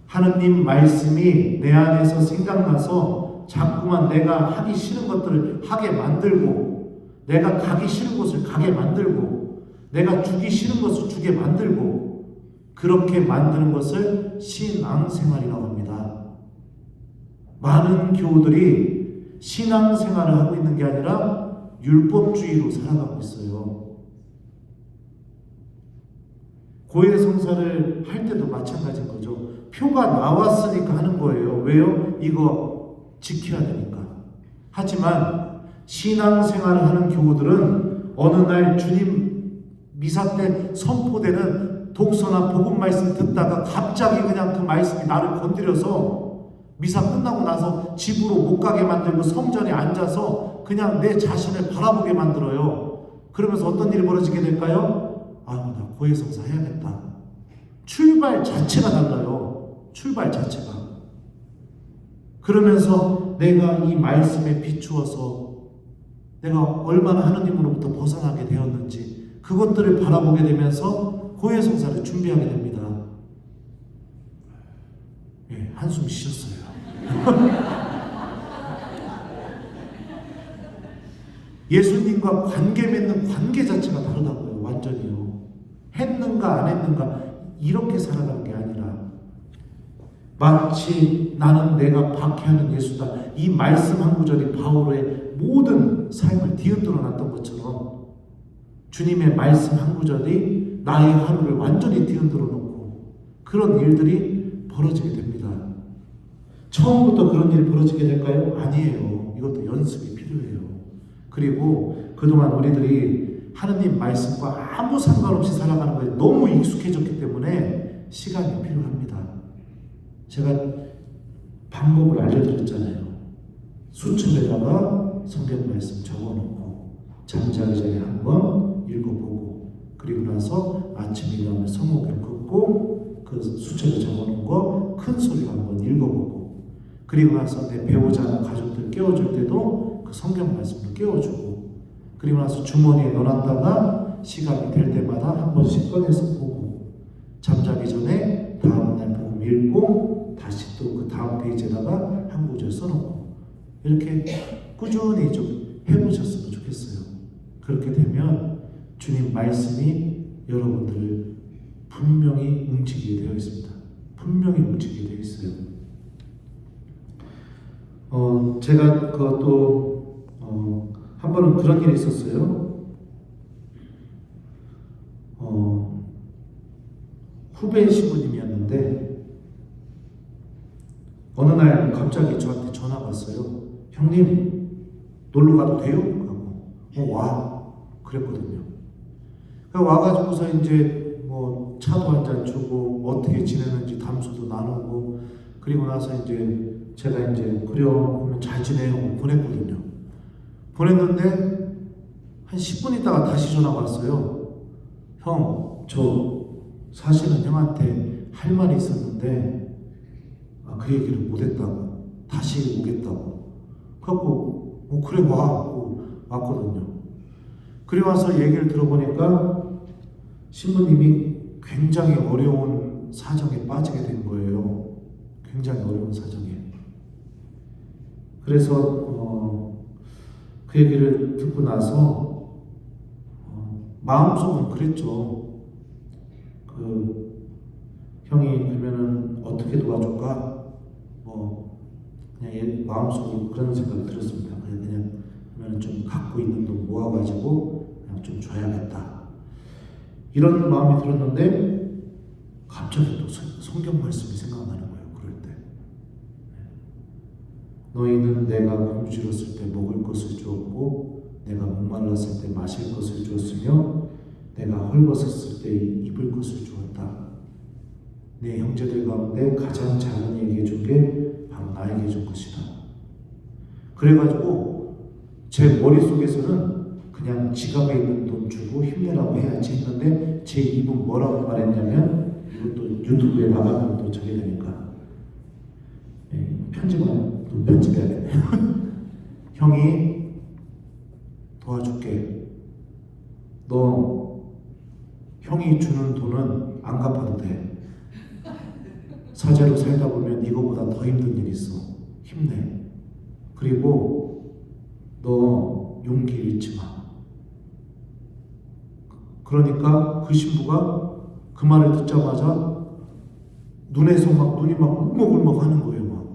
하나님 말씀이 내 안에서 생각나서 자꾸만 내가 하기 싫은 것들을 하게 만들고 내가 가기 싫은 곳을 가게 만들고 내가 주기 싫은 것을 주게 만들고 그렇게 만드는 것을 신앙생활이라고 합니다. 많은 교우들이 신앙생활을 하고 있는 게 아니라 율법주의로 살아가고 있어요. 고해성사를 할 때도 마찬가지인 거죠. 표가 나왔으니까 하는 거예요. 왜요? 이거 지켜야 되니까. 하지만 신앙생활을 하는 교우들은 어느 날 주님 미사 때 선포되는 독서나 복음 말씀 듣다가 갑자기 그냥 그 말씀이 나를 건드려서 미사 끝나고 나서 집으로 못 가게 만들고 성전에 앉아서 그냥 내 자신을 바라보게 만들어요. 그러면서 어떤 일이 벌어지게 될까요? 나 고해성사 해야겠다. 출발 자체가 달라요. 출발 자체가. 그러면서 내가 이 말씀에 비추어서 내가 얼마나 하나님으로부터 벗어나게 되었는지 그것들을 바라보게 되면서 고해성사를 준비하게 됩니다. 한숨 쉬셨어요. 예수님과 관계 맺는 관계 자체가 다르다고요. 완전히요. 했는가 안 했는가 이렇게 살아가는 게 아니라 마치 나는 내가 박해하는 예수다. 이 말씀 한 구절이 바울의 모든 삶을 뒤흔들어 놨던 것처럼 주님의 말씀 한 구절이 나의 하루를 완전히 뒤흔들어 놓고 그런 일들이 벌어지게 됩니다. 처음부터 그런 일이 벌어지게 될까요? 아니에요. 이것도 연습이 필요해요. 그리고 그동안 우리들이 하느님 말씀과 아무 상관없이 살아가는 거에 너무 익숙해졌기 때문에 시간이 필요합니다. 제가 방법을 알려드렸잖아요. 수첩에다가 성경 말씀 적어놓고 잠자기 전에 한번 읽어보고 그리고 나서 아침에 일어나면 성경을 긋고 그 수첩에 적어놓은 거 큰 소리로 한번 읽어보고 그리고 나서 내 배우자 하는 가족들 깨워줄 때도 그 성경 말씀으로 깨워주고 그리고 나서 주머니에 넣어놨다가 시간이 될 때마다 한 번씩 꺼내서 보고 잠자기 전에 다음날 복음 읽고 다시 또 그 다음 페이지에다가 한 구절 써놓고 이렇게 꾸준히 좀 해보셨으면 좋겠어요. 그렇게 되면 주님 말씀이 여러분들을 분명히 움직이게 되어 있습니다. 분명히 움직이게 되어 있어요. 제가 그것도 한 번은 그런 일이 있었어요. 후배 신부님이었는데 어느 날 갑자기 저한테 전화가 왔어요. 형님 놀러 가도 돼요? 하고 와 그랬거든요. 와가지고서 이제 뭐 차도 한잔 주고 어떻게 지내는지 담소도 나누고 그리고 나서 이제 제가 이제 그려 보면 잘 지내요 보냈거든요. 보냈는데 한 10분 있다가 다시 전화가 왔어요. 형, 저 사실은 형한테 할 말이 있었는데 그 얘기를 못했다고 다시 오겠다고 그래갖고 그래 와 하고 왔거든요. 그래 와서 얘기를 들어보니까 신부님이 굉장히 어려운 사정에 빠지게 된 거예요. 굉장히 어려운 사정에. 그래서 그 얘기를 듣고 나서 마음속은 그랬죠. 형이 그러면은 어떻게 도와줄까? 그냥 마음속으로 그런 생각이 들었습니다. 그러면 좀 갖고 있는 돈 모아가지고 그냥 좀 줘야겠다. 이런 마음이 들었는데 갑자기 또 성경 말씀이 생각나는 거예요. 그럴 때 너희는 내가 굶주렸을 때 먹을 것을 주었고 내가 목말랐을 때 마실 것을 주었으며 내가 헐벗었을 때 입을 것을 주었다. 내 형제들 가운데 가장 작은 이에게 준 게 바로 나에게 준 것이다. 그래가지고 제 머릿속에서는 그냥 지갑에 있는 돈 주고 힘내라고 해야지 했는데 제 입은 뭐라고 말했냐면 이것도 유튜브에 나가면 또 저게 되니까 편집은 또 편집해야겠네요. 형이 도와줄게. 너 형이 주는 돈은 안 갚아도 돼. 사제로 살다 보면 이거보다 더 힘든 일이 있어. 힘내. 그리고 너 용기 잃지 마. 그러니까 그 신부가 그 말을 듣자마자 눈에서 막 눈이 막 울먹울먹 하는 거예요. 막.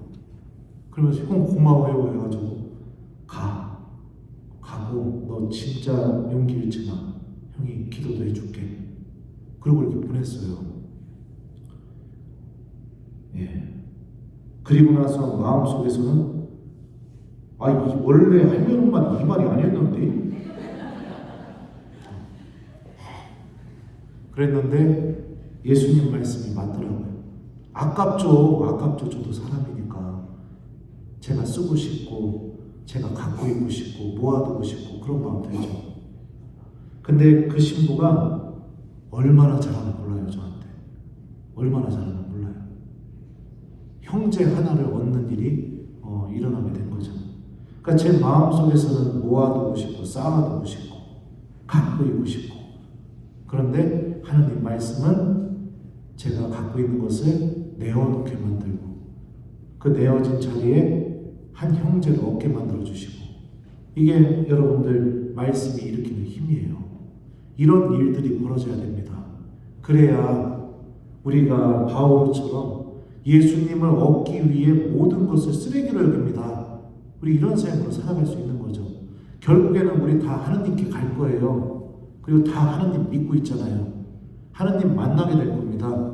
그러면서 형 고마워요 해가지고 가고 너 진짜 용기 잃지 마. 형이 기도도 해줄게. 그리고 이렇게 보냈어요. 그리고 나서 마음속에서는 원래 하려는 말이 이 말이 아니었는데 그랬는데 예수님 말씀이 맞더라고요. 아깝죠. 저도 사람이니까 제가 쓰고 싶고 제가 갖고 있고 싶고 모아두고 싶고 그런 마음 들죠. 근데 그 신부가 얼마나 잘하나 몰라요. 저한테 얼마나 잘하나 몰라요. 형제 하나를 얻는 일이 일어나게 된 거죠. 그러니까 제 마음속에서는 모아두고 싶고 쌓아두고 싶고 갖고 있고 싶고 그런데 하나님 말씀은 제가 갖고 있는 것을 내어놓게 만들고 그 내어진 자리에 한 형제를 얻게 만들어 주시고 이게 여러분들 말씀이 일으키는 힘이에요. 이런 일들이 벌어져야 됩니다. 그래야 우리가 바울처럼 예수님을 얻기 위해 모든 것을 쓰레기로 여깁니다. 우리 이런 삶으로 살아갈 수 있는 거죠. 결국에는 우리 다 하나님께 갈 거예요. 그리고 다 하나님 믿고 있잖아요. 하나님 만나게 될 겁니다.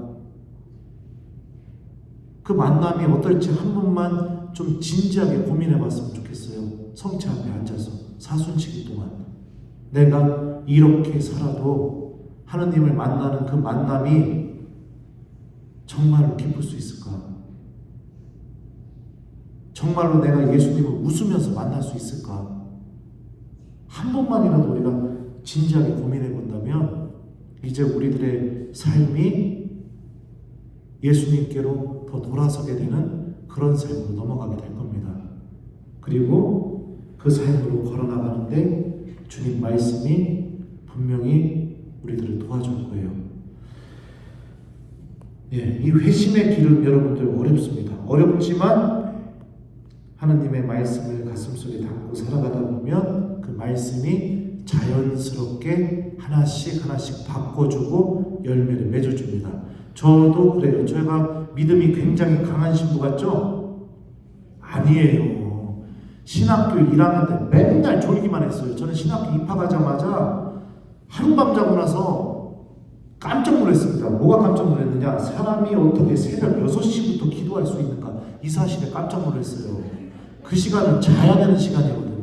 그 만남이 어떨지 한 번만 좀 진지하게 고민해 봤으면 좋겠어요. 성체 앞에 앉아서 사순시기 동안 내가 이렇게 살아도 하나님을 만나는 그 만남이 정말로 기쁠 수 있을까? 정말로 내가 예수님을 웃으면서 만날 수 있을까? 한 번만이라도 우리가 진지하게 고민해 본다면 이제 우리들의 삶이 예수님께로 더 돌아서게 되는 그런 삶으로 넘어가게 될 겁니다. 그리고 그 삶으로 걸어나가는데 주님 말씀이 분명히 우리들을 도와줄 거예요. 예, 이 회심의 길은 여러분들 어렵습니다. 어렵지만 하나님의 말씀을 가슴속에 담고 살아가다 보면 그 말씀이 자연스럽게 하나씩 바꿔주고 열매를 맺어줍니다. 저도 그래요. 제가 믿음이 굉장히 강한 신부 같죠? 아니에요. 신학교 1학년 때 맨날 졸기만 했어요. 저는 신학교 입학하자마자 하룻밤 자고 나서 깜짝 놀랐습니다. 뭐가 깜짝 놀랐느냐? 사람이 어떻게 새벽 6시부터 기도할 수 있는가? 이 사실에 깜짝 놀랐어요. 그 시간은 자야 되는 시간이거든요.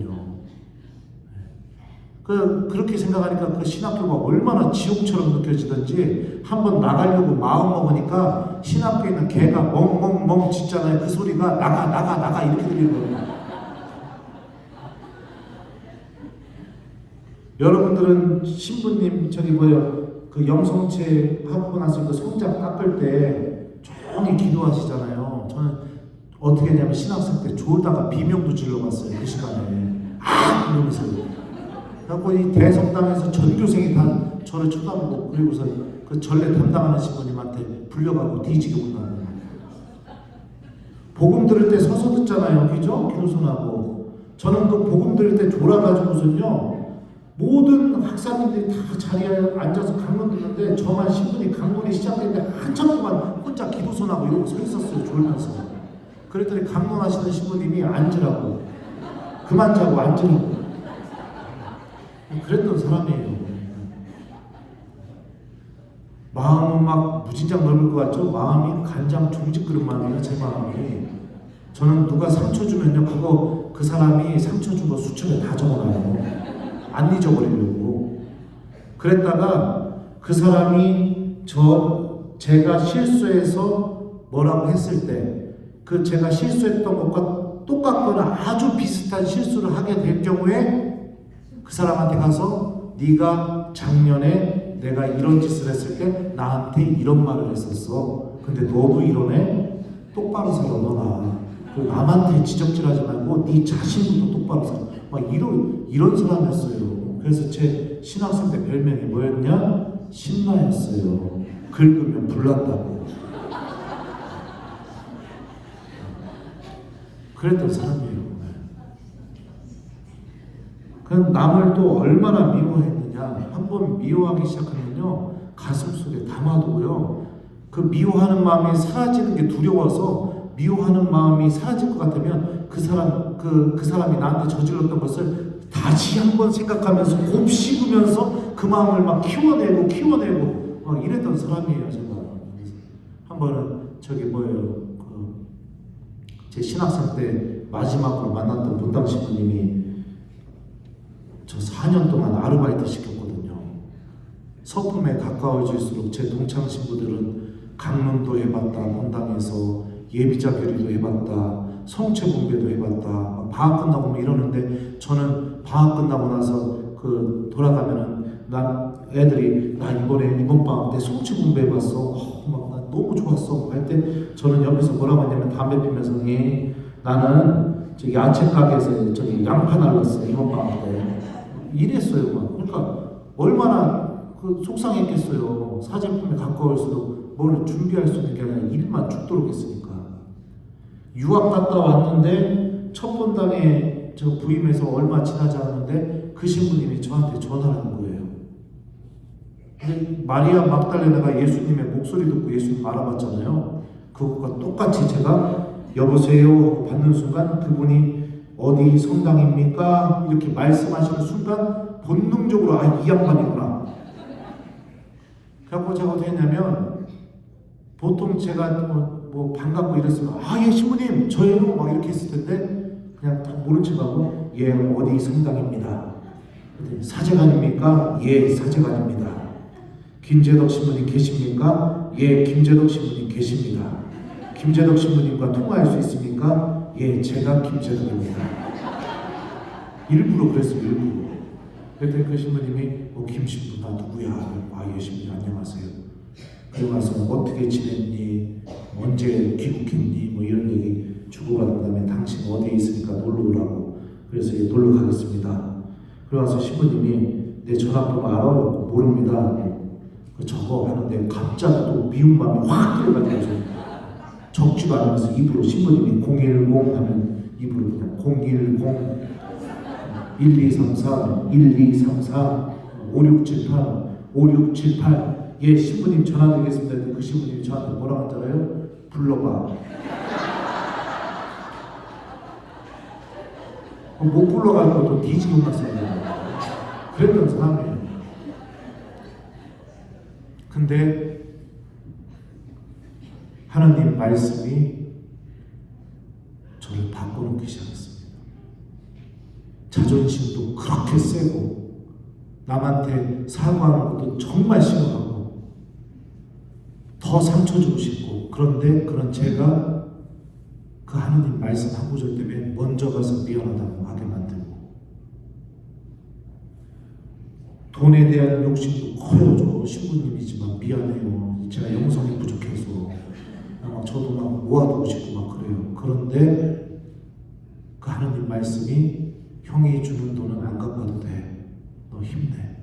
그렇게 생각하니까 그 신학교가 얼마나 지옥처럼 느껴지던지 한번 나가려고 마음 먹으니까 신학교에 있는 개가 멍멍멍 짖잖아요. 그 소리가 나가 이렇게 들리거든요. 여러분들은 신부님 그 영성체 하고 나서 그 성장 닦을 때 조용히 기도하시잖아요. 저는 어떻게 했냐면 신학생 때 졸다가 비명도 질러봤어요. 그 시간에 이러면서. 그래서 이 대성당에서 전교생이 다 저를 쳐다보고 그리고서 그 전례 담당하는 신부님한테 불려가고 뒤지게 혼나고. 복음 들을 때 서서 듣잖아요. 그죠? 기도선하고. 저는 그 복음 들을 때 졸아가지고서는요. 모든 학사님들이 다 자리에 앉아서 강론 듣는데 저만 신분이 강론이 시작되는데 한참 동안 혼자 기도선하고 이러고 서 있었어요. 졸면서. 그랬더니 강론하시는 신부님이 앉으라고. 그만 자고 앉으라고. 그랬던 사람이에요. 마음은 막 무진장 넓을 것 같죠? 마음이 간장 종직 그릇 마음이에요. 제 마음이. 저는 누가 상처 주면요 그 사람이 상처 준 거 수첩에 다 적어놔요. 안 잊어버리려고. 그랬다가 그 사람이 제가 실수해서 뭐라고 했을 때 그 제가 실수했던 것과 똑같거나 아주 비슷한 실수를 하게 될 경우에 그 사람한테 가서 네가 작년에 내가 이런 짓을 했을 때 나한테 이런 말을 했었어. 근데 너도 이러네? 똑바로 살아 너나. 남한테 지적질하지 말고 네 자신부터 똑바로 살아. 막 이런 사람이었어요. 그래서 제 신학생 때 별명이 뭐였냐? 신라였어요. 긁으면 불난다고. 그랬던 사람이에요. 그럼 남을 또 얼마나 미워했느냐? 한번 미워하기 시작하면요 가슴 속에 담아두고요. 그 미워하는 마음이 사라지는 게 두려워서 미워하는 마음이 사라질 것 같으면 그 사람이 나한테 저질렀던 것을 다시 한번 생각하면서 곱씹으면서 그 마음을 막 키워내고 막 이랬던 사람이에요. 제가 한 번은 제 신학생 때 마지막으로 만났던 본당 신부님이 저 4년 동안 아르바이트 시켰거든요. 서품에 가까워질수록 제 동창 신부들은 강론도 해봤다, 본당에서 예비자 교리도 해봤다, 성체 분배도 해봤다, 방학 끝나고 뭐 이러는데 저는 방학 끝나고 나서 돌아가면은 애들이 나 이번 방학 때 성체 분배 해봤어. 나 너무 좋았어. 할 때 저는 옆에서 뭐라고 했냐면 담배 피면서 나는 저기 야채 가게에서 저기 양파 날랐어 이번 방학 때. 이랬어요. 막. 그러니까 얼마나 속상했겠어요. 사제품에 가까울수록 뭘 준비할 수 있는 게 아니라 일만 죽도록 했으니까. 유학 갔다 왔는데 첫 본당에 부임해서 얼마 지나지 않았는데 그 그 신부님이 저한테 전화를 한 거예요. 근데 마리아 막달레나가 예수님의 목소리 듣고 예수님 알아봤잖아요. 그것과 똑같이 제가 여보세요 받는 순간 그분이 어디 성당입니까? 이렇게 말씀하시는 순간 본능적으로 이 양반이구나. 그래서 제가 어떻게 했냐면 보통 제가 뭐 반갑고 이랬으면 예 신부님 저예요 막 이렇게 했을 텐데 그냥 딱 모른 척하고 예 어디 성당입니다. 사제관입니까? 예 사제관입니다. 김재덕 신부님 계십니까? 예 김재덕 신부님 계십니다. 김재덕 신부님과 통화할 수 있습니까? 예 제가 김재덕입니다. 일부러 그랬어요. 일부러. 그랬더니 그 신부님이 김 신부 나 누구야? 예 신부님 안녕하세요. 그리고 나서 어떻게 지냈니? 언제 귀국했니? 뭐 이런 얘기 주고받은 다음에 당신 어디에 있으니까 놀러 오라고. 그래서 놀러 가겠습니다. 그리고 나서 신부님이 내 전화번호 알아요? 모릅니다. 저거 하는데 갑자기 또 미움감이 확 들어가지고 적지도 않으면서 입으로 신부님이 010 하면 입으로 그냥 010 1233 1233 5678 5678 예 신부님 전화 드리겠습니다. 그 신부님이 저한테 뭐라고 하잖아요? 불러봐. 못 불러가지고 또 뒤지고 났어요. 그랬던 사람이에요. 근데 하나님 말씀이 저를 바꿔놓기 시작했습니다. 자존심도 그렇게 세고 남한테 사과하는 것도 정말 싫어하고 더 상처 주고 싶고 그런데 그런 제가 그 하나님 말씀 한 구절 때문에 먼저 가서 미안하다고 하게 만들고 돈에 대한 욕심도 커요. 저 신부님이지만 미안해요. 제가 영성이 부족해서 저도 막 모아두고 싶고 막 그래요. 그런데 그 하나님 말씀이 형이 주는 돈은 안 갚아도 돼. 너 힘내.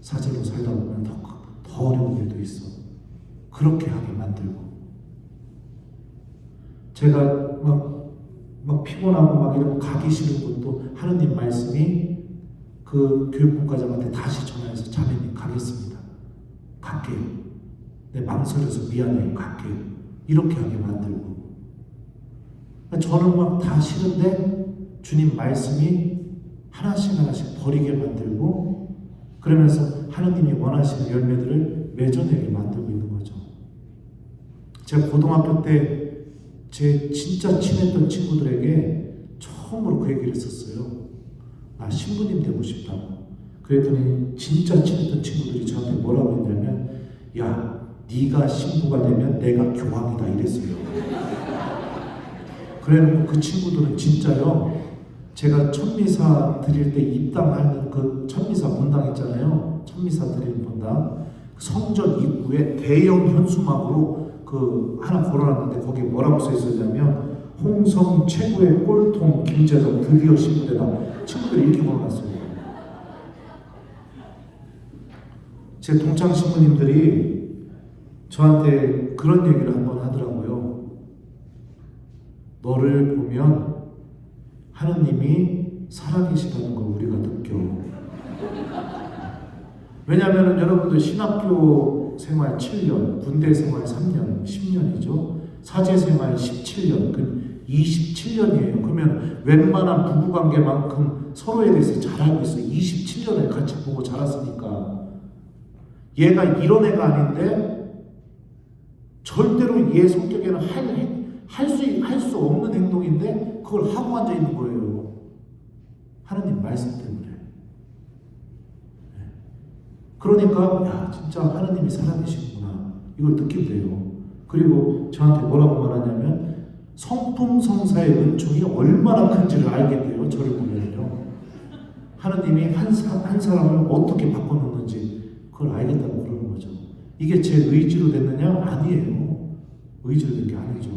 사제로 살다 보면 더 어려운 일도 있어. 그렇게 하게 만들고 제가 막 피곤하고 막 이러면 가기 싫은 것도 하나님 말씀이 그 교육분과장한테 다시 전화해서 자매님 가겠습니다. 갈게요. 내 망설여서 미안해요. 갈게요. 이렇게 하게 만들고 저는 막 다 싫은데 주님 말씀이 하나씩 하나씩 버리게 만들고 그러면서 하나님이 원하시는 열매들을 맺어내게 만들고 있는 거죠. 제가 고등학교 때 제 진짜 친했던 친구들에게 처음으로 그 얘기를 했었어요. 나 신부님 되고 싶다고. 그랬더니 진짜 친했던 친구들이 저한테 뭐라고 했냐면 야 네가 신부가 되면 내가 교황이다 이랬어요. 그래놓고 그 친구들은 진짜요. 제가 천미사 드릴 때 입당하는 그 천미사 본당 있잖아요. 천미사 드리는 본당. 성전 입구에 대형 현수막으로 그 하나 걸어놨는데 거기에 뭐라고 써 있었냐면 홍성 최고의 꼴통 김재덕 드디어 신부되다. 친구들이 이렇게 걸어놨어요. 제 동창 신부님들이 저한테 그런 얘기를 한번 하더라고요. 너를 보면 하느님이 살아계시다는 걸 우리가 느껴. 왜냐하면 여러분들 신학교 생활 7년, 군대 생활 3년, 10년이죠. 사제 생활 17년, 그 27년이에요. 그러면 웬만한 부부관계만큼 서로에 대해서 잘 알고 있어요. 27년을 같이 보고 자랐으니까. 얘가 이런 애가 아닌데 절대로 얘 성격에는 할 수 없는 행동인데 그걸 하고 앉아 있는 거예요. 하나님 말씀 때문에. 그러니까 야 진짜 하나님이 살아계시구나 이걸 느끼게 돼요. 그리고 저한테 뭐라고 말하냐면 성품성사의 은총이 얼마나 큰지를 알게 돼요. 저를 보면요. 하나님이 한 사람을 어떻게 바꿔놓는지 그걸 알겠다고 그러는 거죠. 이게 제 의지로 됐느냐? 아니에요. 의지로 된 게 아니죠.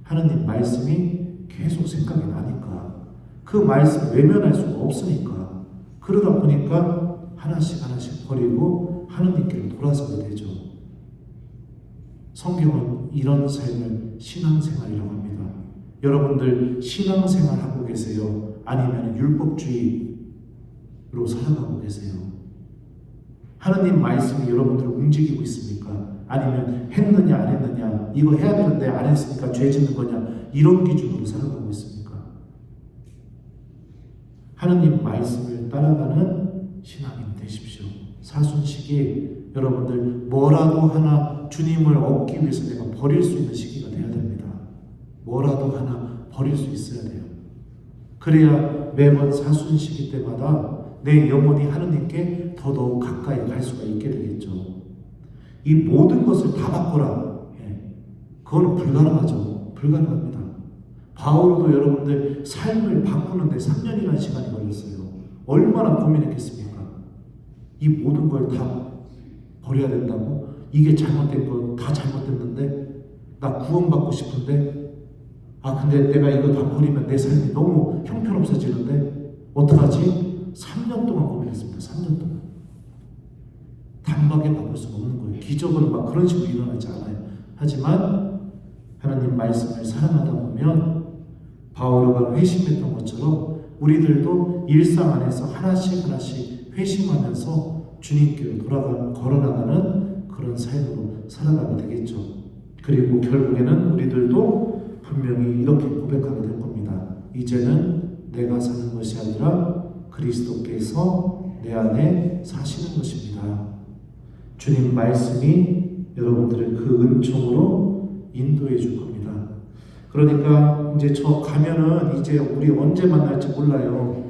하나님 말씀이 계속 생각이 나니까 그 말씀 외면할 수가 없으니까 그러다 보니까 하나씩 하나씩 버리고 하느님께로 돌아서게 되죠. 성경은 이런 삶을 신앙생활이라고 합니다. 여러분들 신앙생활 하고 계세요? 아니면 율법주의 살아가고 계세요? 하느님 말씀이 여러분들을 움직이고 있습니까? 아니면 했느냐 안 했느냐, 이거 해야 되는데 안 했으니까 죄 짓는 거냐, 이런 기준으로 살아가고 있습니까? 하느님 말씀을 따라가는 신앙인 되십시오. 사순식이 여러분들 뭐라도 하나 주님을 얻기 위해서 내가 버릴 수 있는 시기가 돼야 됩니다. 뭐라도 하나 버릴 수 있어야 돼요. 그래야 매번 사순시기 때마다 내 영혼이 하느님께 더더욱 가까이 갈 수가 있게 되겠죠. 이 모든 것을 다 바꾸라. 그건 불가능하죠. 불가능합니다. 바울도 여러분들 삶을 바꾸는데 3년이라는 시간이 걸렸어요. 얼마나 고민했겠습니까? 이 모든 걸 다 버려야 된다고? 이게 잘못된 거 다 잘못됐는데 나 구원받고 싶은데 근데 내가 이거 다 버리면 내 삶이 너무 형편없어지는데 어떡하지? 3년 동안 고민했습니다. 3년 동안. 단박에 바꿀 수는 없는 거예요. 기적은 막 그런 식으로 일어나지 않아요. 하지만 하나님 말씀을 사랑하다 보면 바오로가 회심했던 것처럼 우리들도 일상 안에서 하나씩 회심하면서 주님께로 걸어나가는 그런 삶으로 살아가게 되겠죠. 그리고 결국에는 우리들도 분명히 이렇게 고백하게 될 겁니다. 이제는 내가 사는 것이 아니라 그리스도께서 내 안에 사시는 것입니다. 주님 말씀이 여러분들을 그 은총으로 인도해 줄 겁니다. 그러니까 이제 저 가면은 이제 우리 언제 만날지 몰라요.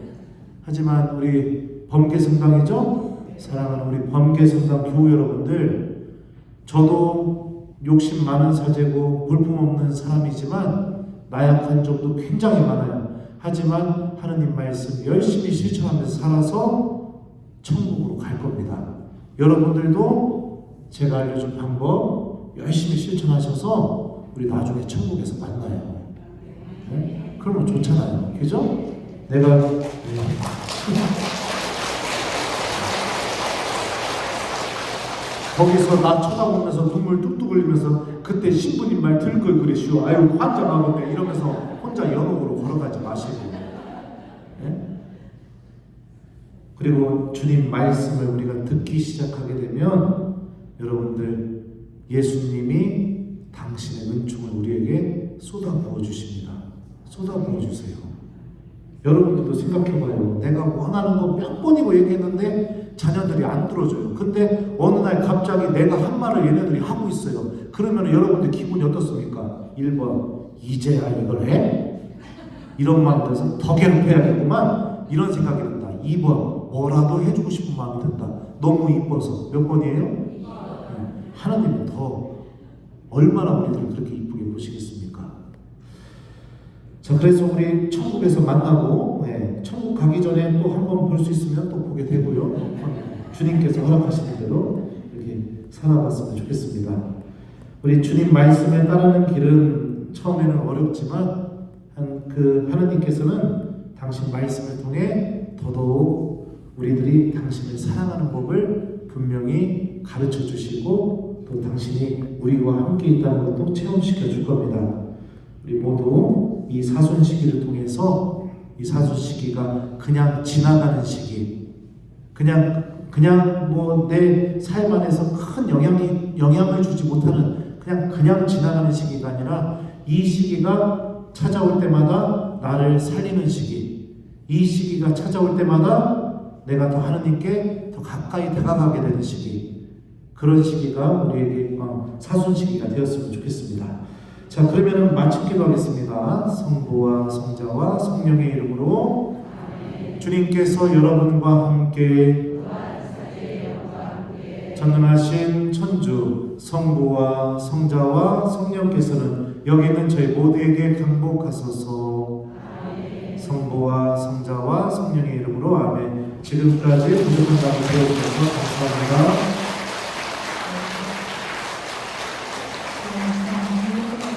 하지만 우리 범계성당이죠? 사랑하는 우리 범계성당 교우 여러분들, 저도 욕심 많은 사제고 볼품없는 사람이지만 나약한 점도 굉장히 많아요. 하지만 하느님 말씀 열심히 실천하면서 살아서 천국으로 갈 겁니다. 여러분들도 제가 알려준 방법 열심히 실천하셔서 우리 나중에 천국에서 만나요. 네? 그러면 좋잖아요. 그죠? 내가 거기서 나 쳐다보면서 눈물 뚝뚝 흘리면서 그때 신부님 말 들을 걸 그랬슈. 아유 환장하겠네 이러면서 혼자 연옥으로 걸어가지 마시고. 네? 그리고 주님 말씀을 우리가 듣기 시작하게 되면 여러분들 예수님이 당신의 은총을 우리에게 쏟아부어 주십니다. 쏟아부어 주세요. 여러분들도 생각해봐요. 내가 원하는 거 몇 번이고 얘기했는데 자녀들이 안 들어줘요. 근데 어느 날 갑자기 내가 한 말을 얘네들이 하고 있어요. 그러면 여러분들 기분이 어떻습니까? 1번 이제야 이걸 해? 이런 마음 들어서 더 괴롭혀야겠구만 이런 생각이 든다. 2번 뭐라도 해주고 싶은 마음이 든다. 너무 이뻐서. 몇 번이에요? 네. 하나님은 더 얼마나 우리들을 그렇게 이쁘게 보시겠습니까? 자, 그래서 우리 천국에서 만나고 천국 가기 전에 또 한 번 볼 수 있으면 또 보게 되고요. 주님께서 허락하시는 대로 이렇게 살아봤으면 좋겠습니다. 우리 주님 말씀에 따르는 길은 처음에는 어렵지만 하나님께서는 당신 말씀을 통해 더더욱 우리들이 당신을 사랑하는 법을 분명히 가르쳐 주시고 또 당신이 우리와 함께 있다는 것도 체험시켜 줄 겁니다. 우리 모두 이 사순 시기를 통해서 이 사순 시기가 그냥 지나가는 시기, 그냥 뭐 내 삶 안에서 큰 영향을 주지 못하는 그냥 지나가는 시기가 아니라 이 시기가 찾아올 때마다 나를 살리는 시기, 이 시기가 찾아올 때마다 내가 더 하느님께 더 가까이 다가가게 되는 시기, 그런 시기가 우리에게 사순 시기가 되었으면 좋겠습니다. 자, 그러면은 마침 기도하겠습니다. 성부와 성자와 성령의 이름으로 주님께서 여러분과 함께 전능하신 천주 성부와 성자와 성령께서는 여기 있는 저희 모두에게 강복하소서. 성부와 성자와 성령의 이름으로 아멘. 지금까지 부족한 감을 배워주셔서 감사합니다.